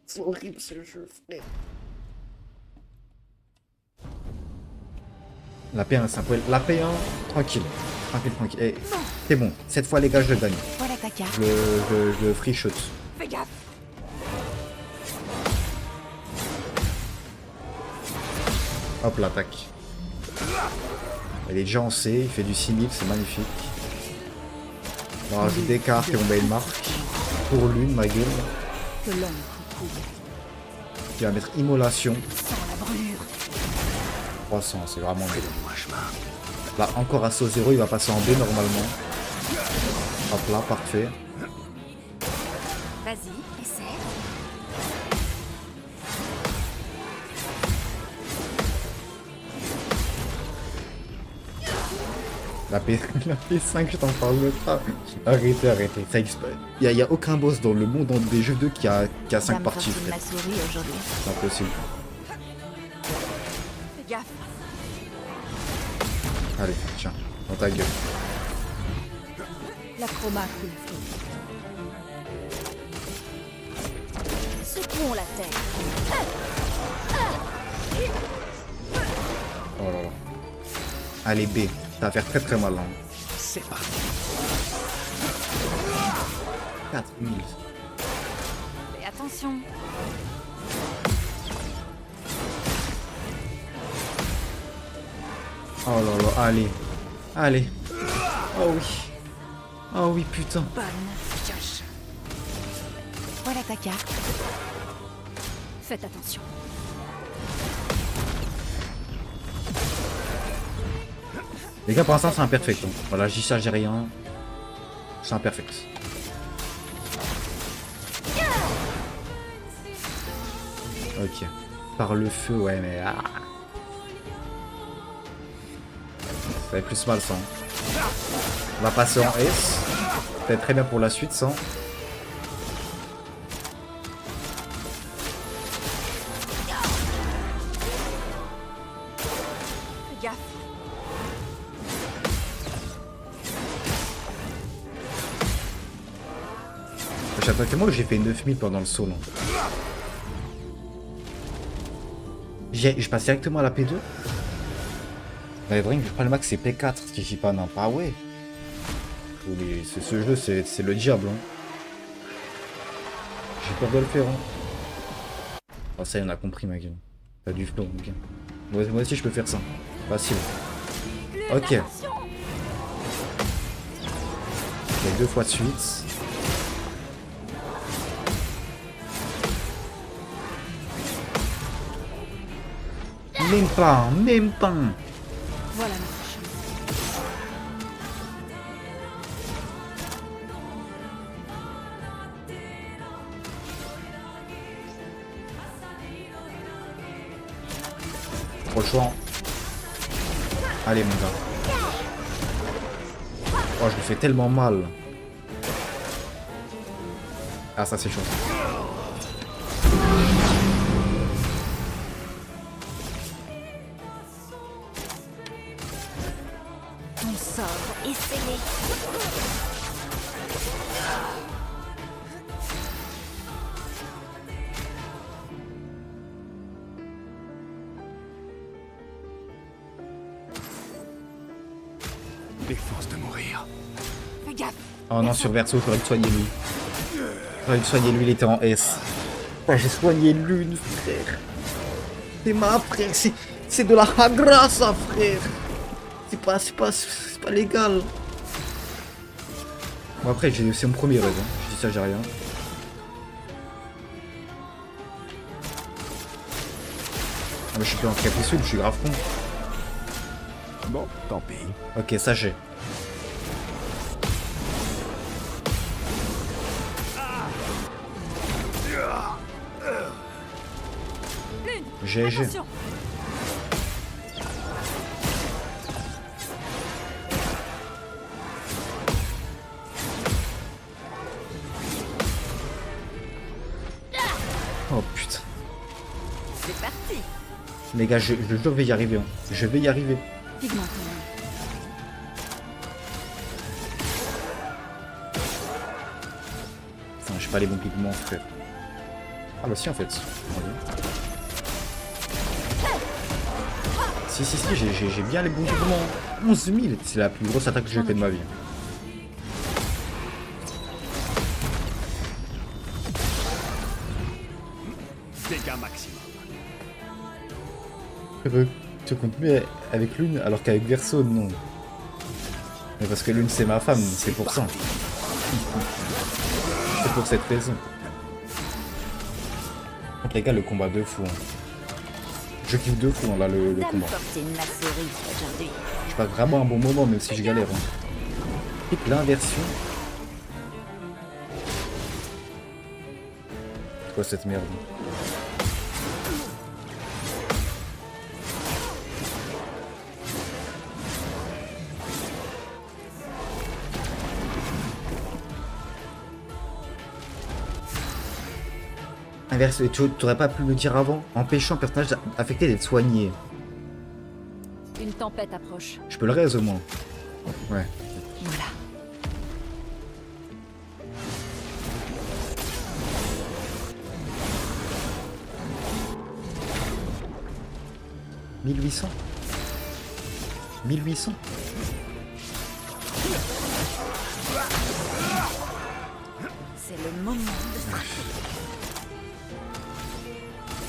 C'est horrible ce jeu, frère. La P1, ça peut être... La P1, tranquille. Tranquille, tranquille. Eh, c'est bon. Cette fois, les gars, je le gagne. Voilà ta carte. Je le free shot. Fais gaffe. Hop, l'attaque. Elle est déjà en C, il fait du 6000, c'est magnifique. On rajoute des cartes et on met une marque. Pour l'une, ma gueule. Que l'ombre coule Qui va mettre immolation. sans la brûlure. 300, c'est vraiment bien. Là, encore à saut 0, il va passer en B normalement. Hop là, parfait. Vas-y, essaie. La P5, je t'en parle même pas. Arrêtez, arrêtez. Il y a aucun boss dans le monde des jeux 2 qui a 5 Dame parties, Fortune frère. m'a souri aujourd'hui. C'est impossible. Fais gaffe. Allez, tiens, dans ta gueule. La chroma coule flot. Secouons la terre. Oh là là. Allez, B. Ça va faire très très mal. Hein. C'est parti. 4000. Fais attention. Oh là là, allez. Allez. Oh oui. Oh oui, putain. Bonne pioche. Voilà ta carte. Faites attention. Les gars, pour l'instant, c'est imperfect. Hein. Voilà, je dis ça, j'ai rien. C'est imperfect. Ok. Par le feu, ouais, mais... Ah. Ça fait plus mal, ça. Hein. On va passer en S. peut-être très bien pour la suite, ça. Fais gaffe. J'attends tellement que j'ai fait 9000 pendant le saut, là. Je passe directement à la P2. Dans les drinks, je prends le max, c'est P4. Ce qui dit pas, non, pas ouais. Oui, ce jeu, c'est le diable. Hein. J'ai peur de le faire. Hein. Oh, ça y est, on a compris, ma gueule. T'as du flow, ok. Moi aussi, je peux faire ça. Facile. Ok. Ok, 2 fois de suite. Même pas, même pas. Voilà notre chance. Trop le choix. Allez, mon gars. Oh, je me fais tellement mal. Ah, ça, c'est chaud. Ton sort est scellé. Les forces de mourir. Fais gaffe. Oh non, sur Verso, j'aurais dû soigner lui. J'aurais dû soigner lui, il était en S. Oh, j'ai soigné l'une, frère. C'est ma frère, c'est de la hagra, ça, frère. C'est pas légal. Bon, après, c'est mon premier rêve. Hein. Je dis ça, j'ai rien. Ah, mais je suis plus en capricieux, je suis grave con. Bon, tant pis. Ok, ça j'ai. GG. Attention. Oh putain. C'est parti. Les gars, je vais y arriver. Hein. Je vais y arriver. Pigment quand même. Putain, j'ai pas les bons pigments, frère. Ah bah si, en fait. Si, j'ai bien les bons pigments. 11 000, c'est la plus grosse attaque que j'ai fait de ma vie. Dégâts maximum. Heureux. Tu comptes mieux avec Lune alors qu'avec Verso, non. Mais parce que Lune, c'est ma femme, c'est pour ça. C'est pour cette raison. Donc les gars, le combat de fou. Hein. Je kiffe de fou, hein, là, le Dame combat. Fortune m'a souri aujourd'hui. Je passe vraiment un bon moment, même si je galère. Hein. Et l'inversion. C'est quoi cette merde? Inverse, tu aurais pas pu me dire avant, empêchant un personnage affecté d'être soigné. Une tempête approche. Je peux le raise au moins. Ouais. Voilà. « 1800 1800 » C'est le moment de frapper.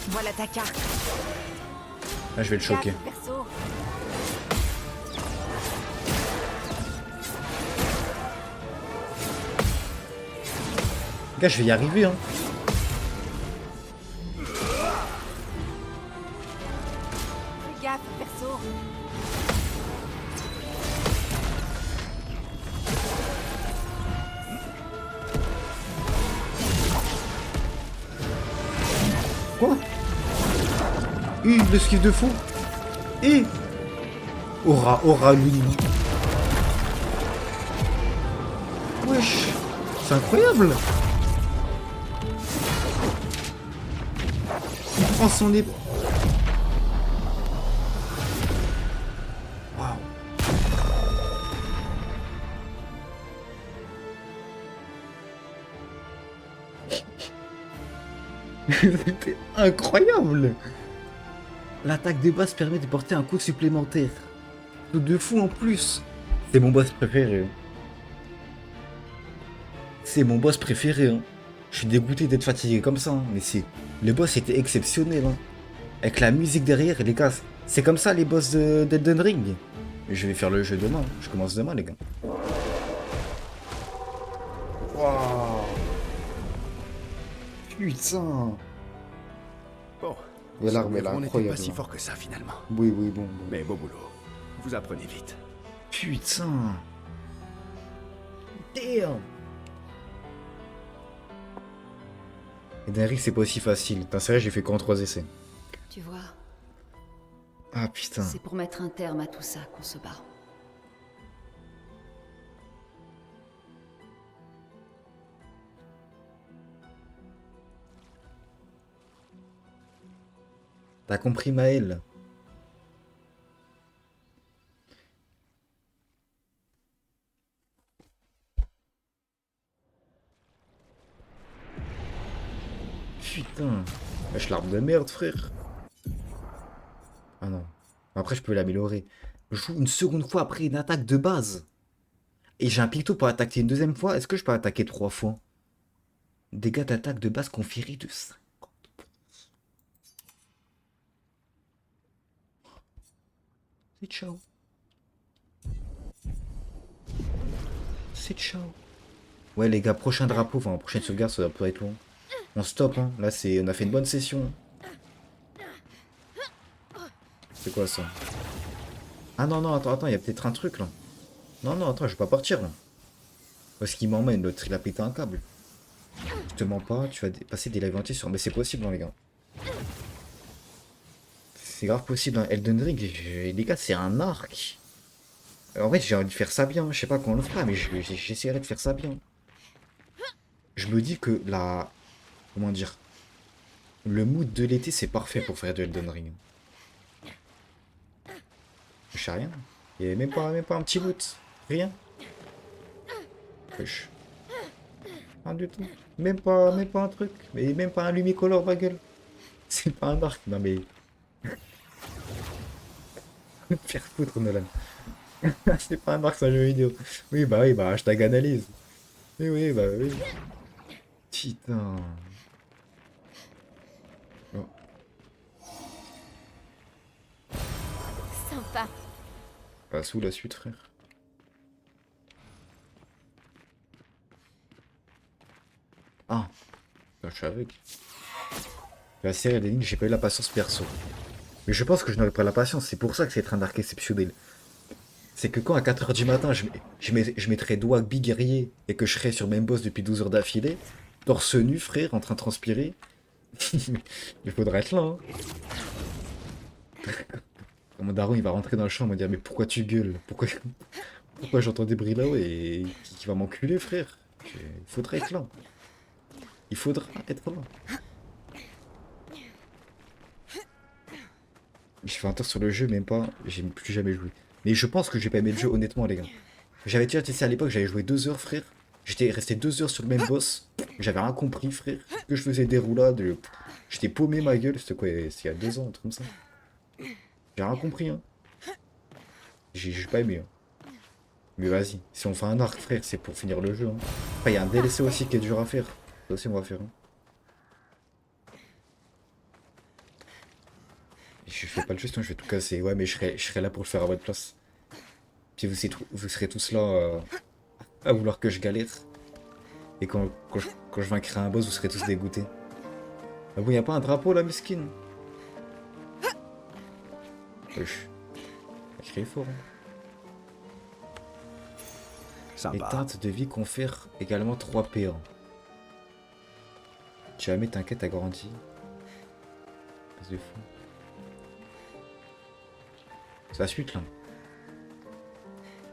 Voilà ta carte. Là, je vais le choquer. Gaffe, perso. Gars, je vais y arriver, hein. Fais gaffe, perso. Quoi? Le skiff de fou. Et aura lune. What? wesh. C'est incroyable. Il prend son épée. Waouh. C'était incroyable. L'attaque de base permet de porter un coup supplémentaire. Tout de fou en plus. C'est mon boss préféré. C'est mon boss préféré. Hein. Je suis dégoûté d'être fatigué comme ça. Hein. Mais c'est... Le boss était exceptionnel. Hein. Avec la musique derrière et les gars. C'est comme ça les boss d'Elden Ring. Je vais faire le jeu demain. Je commence demain les gars. Waouh. Putain. Bon. Et l'arme, elle est on n'était incroyable. pas si fort que ça finalement. Oui, bon. Mais beau boulot. Vous apprenez vite. Putain. Damn. Elden Ring, c'est pas aussi facile. T'as sérieux, j'ai fait qu'en 3 essais. Tu vois, Ah putain. c'est pour mettre un terme à tout ça qu'on se bat. T'as compris Maël? Putain. Wesh, l'arme de merde, frère. Ah non. Après, je peux l'améliorer. Je joue une seconde fois après une attaque de base. Et j'ai un picto pour attaquer une deuxième fois. Est-ce que je peux attaquer 3 fois? Dégâts d'attaque de base conférés de 50%. C'est ciao. C'est ciao. Ouais les gars, prochain drapeau, enfin prochaine sauvegarde, ça peut être long. On stop hein. Là c'est. On a fait une bonne session. C'est quoi ça? Ah non, attends, il y a peut-être un truc là. Non, attends, je vais pas partir là. Parce qu'il m'emmène, l'autre il a pété un câble. Je te mens pas, tu vas passer des lives entiers sur. Mais c'est possible hein les gars. C'est grave possible, hein. Elden Ring, les gars, c'est un arc. En fait, j'ai envie de faire ça bien. Je sais pas comment on le fera, mais j'essaierai de faire ça bien. Je me dis que la... Comment dire? Le mood de l'été, c'est parfait pour faire de Elden Ring. Je sais rien. Il y avait même pas un petit loot. Rien. Wesh. Rien du tout. Même pas un truc. Mais même pas un lumicolore, ma gueule. C'est pas un arc. Non mais... Faire foutre Nolan. C'est pas un arc, c'est un jeu vidéo. Oui, bah, hashtag analyse. Oui, bah oui. Putain. Oh. Sympa. Pas sous la suite, frère. Ah. Bah, je suis avec. La série des lignes, j'ai pas eu la patience perso. Mais je pense que je n'aurais pas la patience, c'est pour ça que c'est un arc exceptionnel. C'est que quand à 4h du matin, je mettrais Dwagby guerrier et que je serais sur même boss depuis 12 heures d'affilée, torse nu, frère, en train de transpirer, il faudra être là. Hein. Mon daron, il va rentrer dans le champ et me dire mais pourquoi tu gueules? Pourquoi j'entends des bruits là-haut et qui va m'enculer, frère? Il faudra être là. Il faudra être là. J'ai fait un tour sur le jeu, même pas, j'ai plus jamais joué. Mais je pense que j'ai pas aimé le jeu, honnêtement, les gars. J'avais déjà testé à l'époque, j'avais joué 2 heures, frère. J'étais resté 2 heures sur le même boss. J'avais rien compris, frère. Que je faisais des roulades. J'étais paumé, ma gueule. C'était quoi? C'était il y a 2 ans, un truc comme ça. J'ai rien compris, hein. J'ai pas aimé, hein. Mais vas-y, si on fait un arc, frère, c'est pour finir le jeu, hein. Après, il y a un DLC aussi qui est dur à faire. Ça aussi, on va faire, hein. Je fais pas le jeu, sinon je vais tout casser. Ouais, mais je serai là pour le faire à votre place. Puis vous serez tous là à vouloir que je galère. Et quand je vaincrai un boss, vous serez tous dégoûtés. Ah bon, y a pas un drapeau là, mesquine? Wesh. Écrit fort. Hein. Sympa. Éteinte de vie confère également 3 PA. Jamais t'inquiète, agrandi. Passe de fou. C'est la suite là.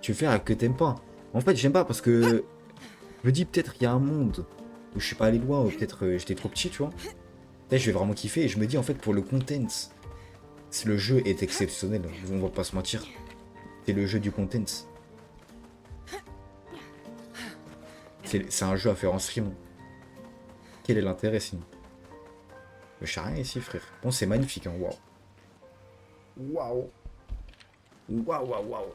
Tu veux faire que t'aimes pas. En fait, j'aime pas parce que Je me dis peut-être il y a un monde où je suis pas allé loin, ou peut-être j'étais trop petit, tu vois. Peut-être je vais vraiment kiffer et je me dis en fait pour le content, si le jeu est exceptionnel, on va pas se mentir. C'est le jeu du content. C'est un jeu à faire en stream. Quel est l'intérêt sinon? Je sais rien ici frère. Bon c'est magnifique hein, waouh. Waouh. Waouh waouh waouh.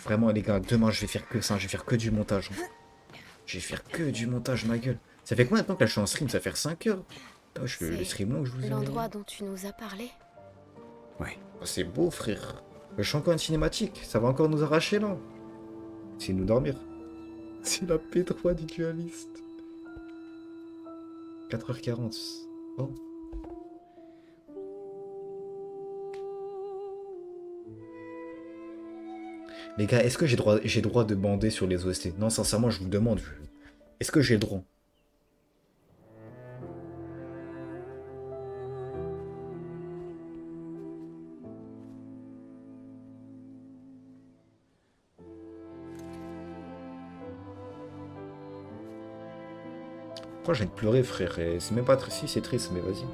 Vraiment les gars, demain je vais faire que ça, je vais faire que du montage. Je vais faire que du montage ma gueule. Ça fait combien de temps que là je suis en stream? Ça fait 5 heures. Oh, le stream long que je vous ai mis. L'endroit dont tu nous as parlé. Ouais. Oh, c'est beau frère. Je suis encore une cinématique, ça va encore nous arracher là. C'est nous dormir. C'est la P3 du dualiste. 4h40. Oh. Les gars, est-ce que j'ai droit de bander sur les OST? Non, sincèrement, je vous le demande. Est-ce que j'ai le droit? Pourquoi j'ai envie de pleurer, frère? Et c'est même pas triste, si, c'est triste, mais vas-y.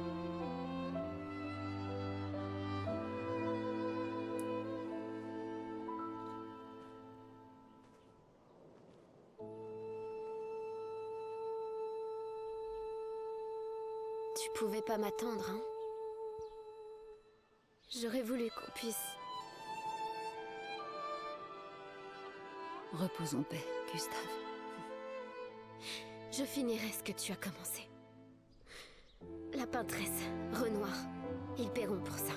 Tu pouvais pas m'attendre, hein? J'aurais voulu qu'on puisse... Repose en paix, Gustave. Je finirai ce que tu as commencé. La peintresse, Renoir, ils paieront pour ça.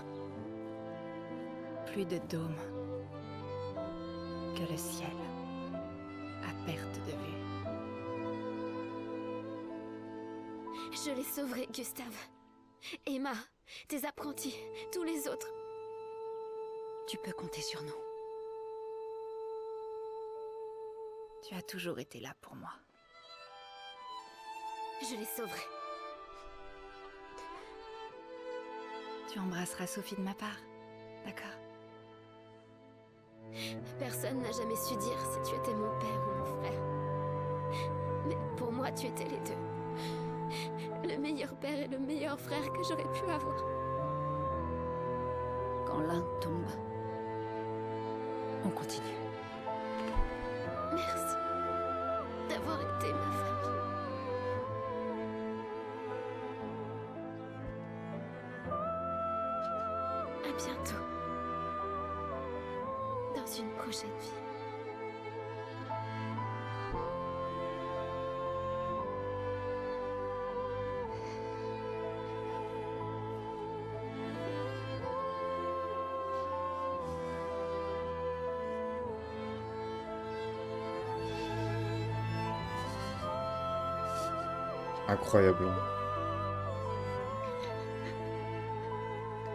Plus de dôme que le ciel, à perte de vue. Je les sauverai, Gustave. Emma, tes apprentis, tous les autres. Tu peux compter sur nous. Tu as toujours été là pour moi. Je les sauverai. Tu embrasseras Sophie de ma part, d'accord? Personne n'a jamais su dire si tu étais mon père ou mon frère. Mais pour moi, tu étais les deux. Le meilleur père et le meilleur frère que j'aurais pu avoir. Quand l'un tombe, on continue. Merci d'avoir été ma famille. À bientôt. Dans une prochaine vie. Incroyable.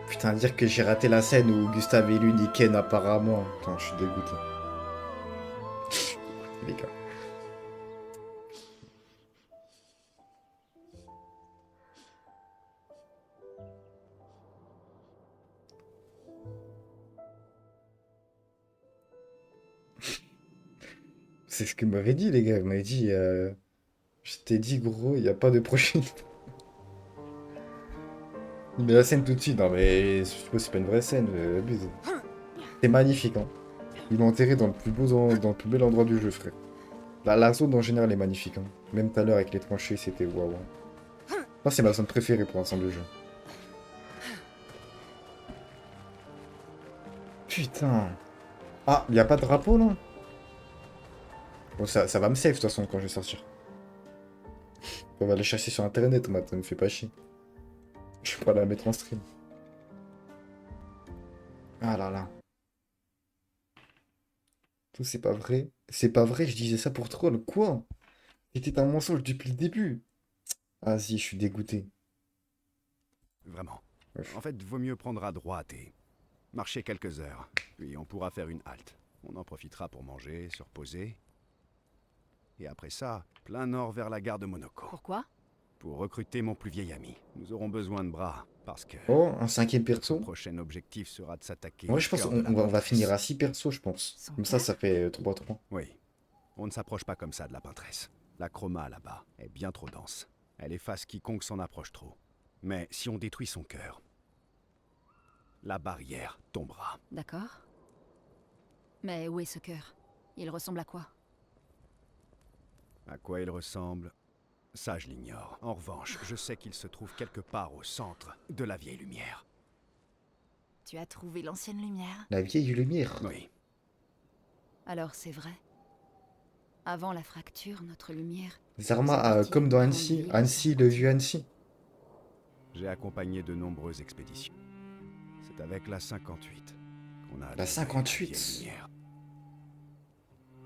Putain, dire que j'ai raté la scène où Gustave et lui niquaient apparemment. Putain, je suis dégoûté. Les gars. C'est ce qu'il m'avait dit, les gars. Il m'avait dit... Je t'ai dit, gros, il n'y a pas de prochaine. Il met la scène tout de suite. Non, mais je suppose que c'est pas une vraie scène. Abuse. C'est magnifique, hein. Ils l'ont enterré dans le plus beau, dans le plus bel endroit du jeu, frère. La zone en général est magnifique, hein. Même tout à l'heure avec les tranchées, c'était waouh. Moi, c'est ma zone préférée pour l'ensemble du jeu. Putain. Ah, il n'y a pas de drapeau, là? Bon, ça va me save, de toute façon, quand je vais sortir. On va aller chercher sur internet, ça me fait pas chier. Je vais pas la mettre en stream. Ah là là. Tout c'est pas vrai. C'est pas vrai, je disais ça pour troll. Quoi? C'était un mensonge depuis le début. Vas-y, je suis dégoûté. Vraiment. Ouais. En fait, vaut mieux prendre à droite et marcher quelques heures. Puis on pourra faire une halte. On en profitera pour manger, se reposer. Et après ça, plein nord vers la gare de Monaco. Pourquoi? Pour recruter mon plus vieil ami, nous aurons besoin de bras, parce que Oh, un 5e son perso. prochain objectif sera de s'attaquer Ouais, au je pense cœur qu'on de la on va Pantresse. finir à 6 persos, je pense. Son Comme ça, cœur ça fait 3-3. Oui, on ne s'approche pas comme ça de la Pantresse. La chroma là-bas est bien trop dense. Elle efface quiconque s'en approche trop. Mais si on détruit son cœur, la barrière tombera. D'accord. Mais où est ce cœur? Il ressemble à quoi? À quoi il ressemble, ça je l'ignore. En revanche, je sais qu'il se trouve quelque part au centre de la vieille lumière. Tu as trouvé l'ancienne lumière? La vieille lumière. Oui, Alors c'est vrai. Avant la fracture, notre lumière... Zarma, faisait partie comme d'une dans grande Annecy. ville Annecy, sans le vieux frontières. Annecy. j'ai accompagné de nombreuses expéditions. C'est avec la 58 qu'on a La adoré 58. vieille lumière.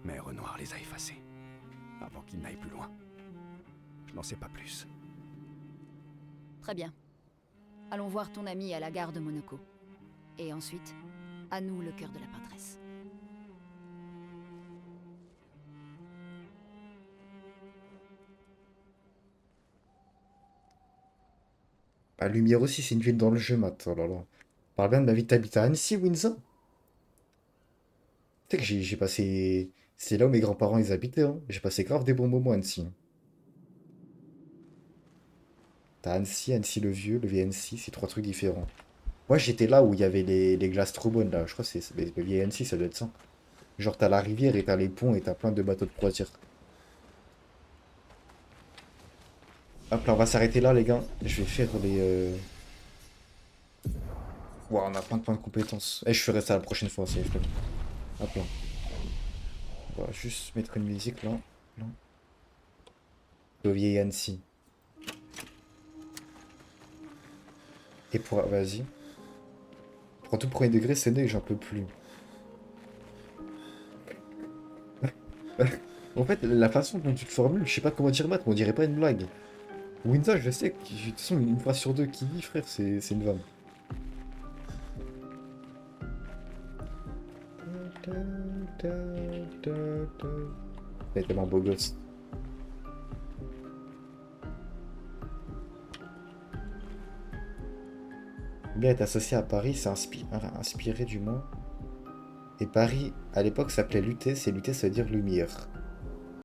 Mais Renoir les a effacés, avant qu'ils n'aillent plus loin. Je n'en sais pas plus. Très bien. Allons voir ton ami à la gare de Monaco. Et ensuite, à nous le cœur de la Pantresse. La lumière aussi, c'est une ville dans le jeu, Matt. Oh là là. Parle bien de ma vie, t'habites à Annecy, Windsor? Tu sais que j'ai passé... C'est là où mes grands-parents, ils habitaient, hein. J'ai passé grave des bons moments à Annecy. T'as Annecy, Annecy le vieux Annecy, c'est 3 trucs différents. Moi, j'étais là où il y avait les glaces trop bonnes, là. Je crois que c'est le vieil Annecy, ça doit être ça. Genre, t'as la rivière et t'as les ponts et t'as plein de bateaux de croisière. Hop là, on va s'arrêter là, les gars. Je vais faire les... Ouah, on a plein de points de compétences. Et je ferai ça la prochaine fois, c'est flemme. Hop là. On va juste mettre une musique, là. Là. Le vieil Annecy. Et pour... Vas-y. Pour tout premier degré, c'est né, j'en peux plus. En fait, la façon dont tu te formules, je sais pas comment dire maths, mais on dirait pas une blague. Windsor, je sais que, de toute façon, une phrase sur deux qui dit, frère, c'est une vanne. Il est tellement beau gosse. Bien être associé à Paris, c'est inspiré du moins. Et Paris, à l'époque, s'appelait Luté, c'est Luté, ça veut dire lumière.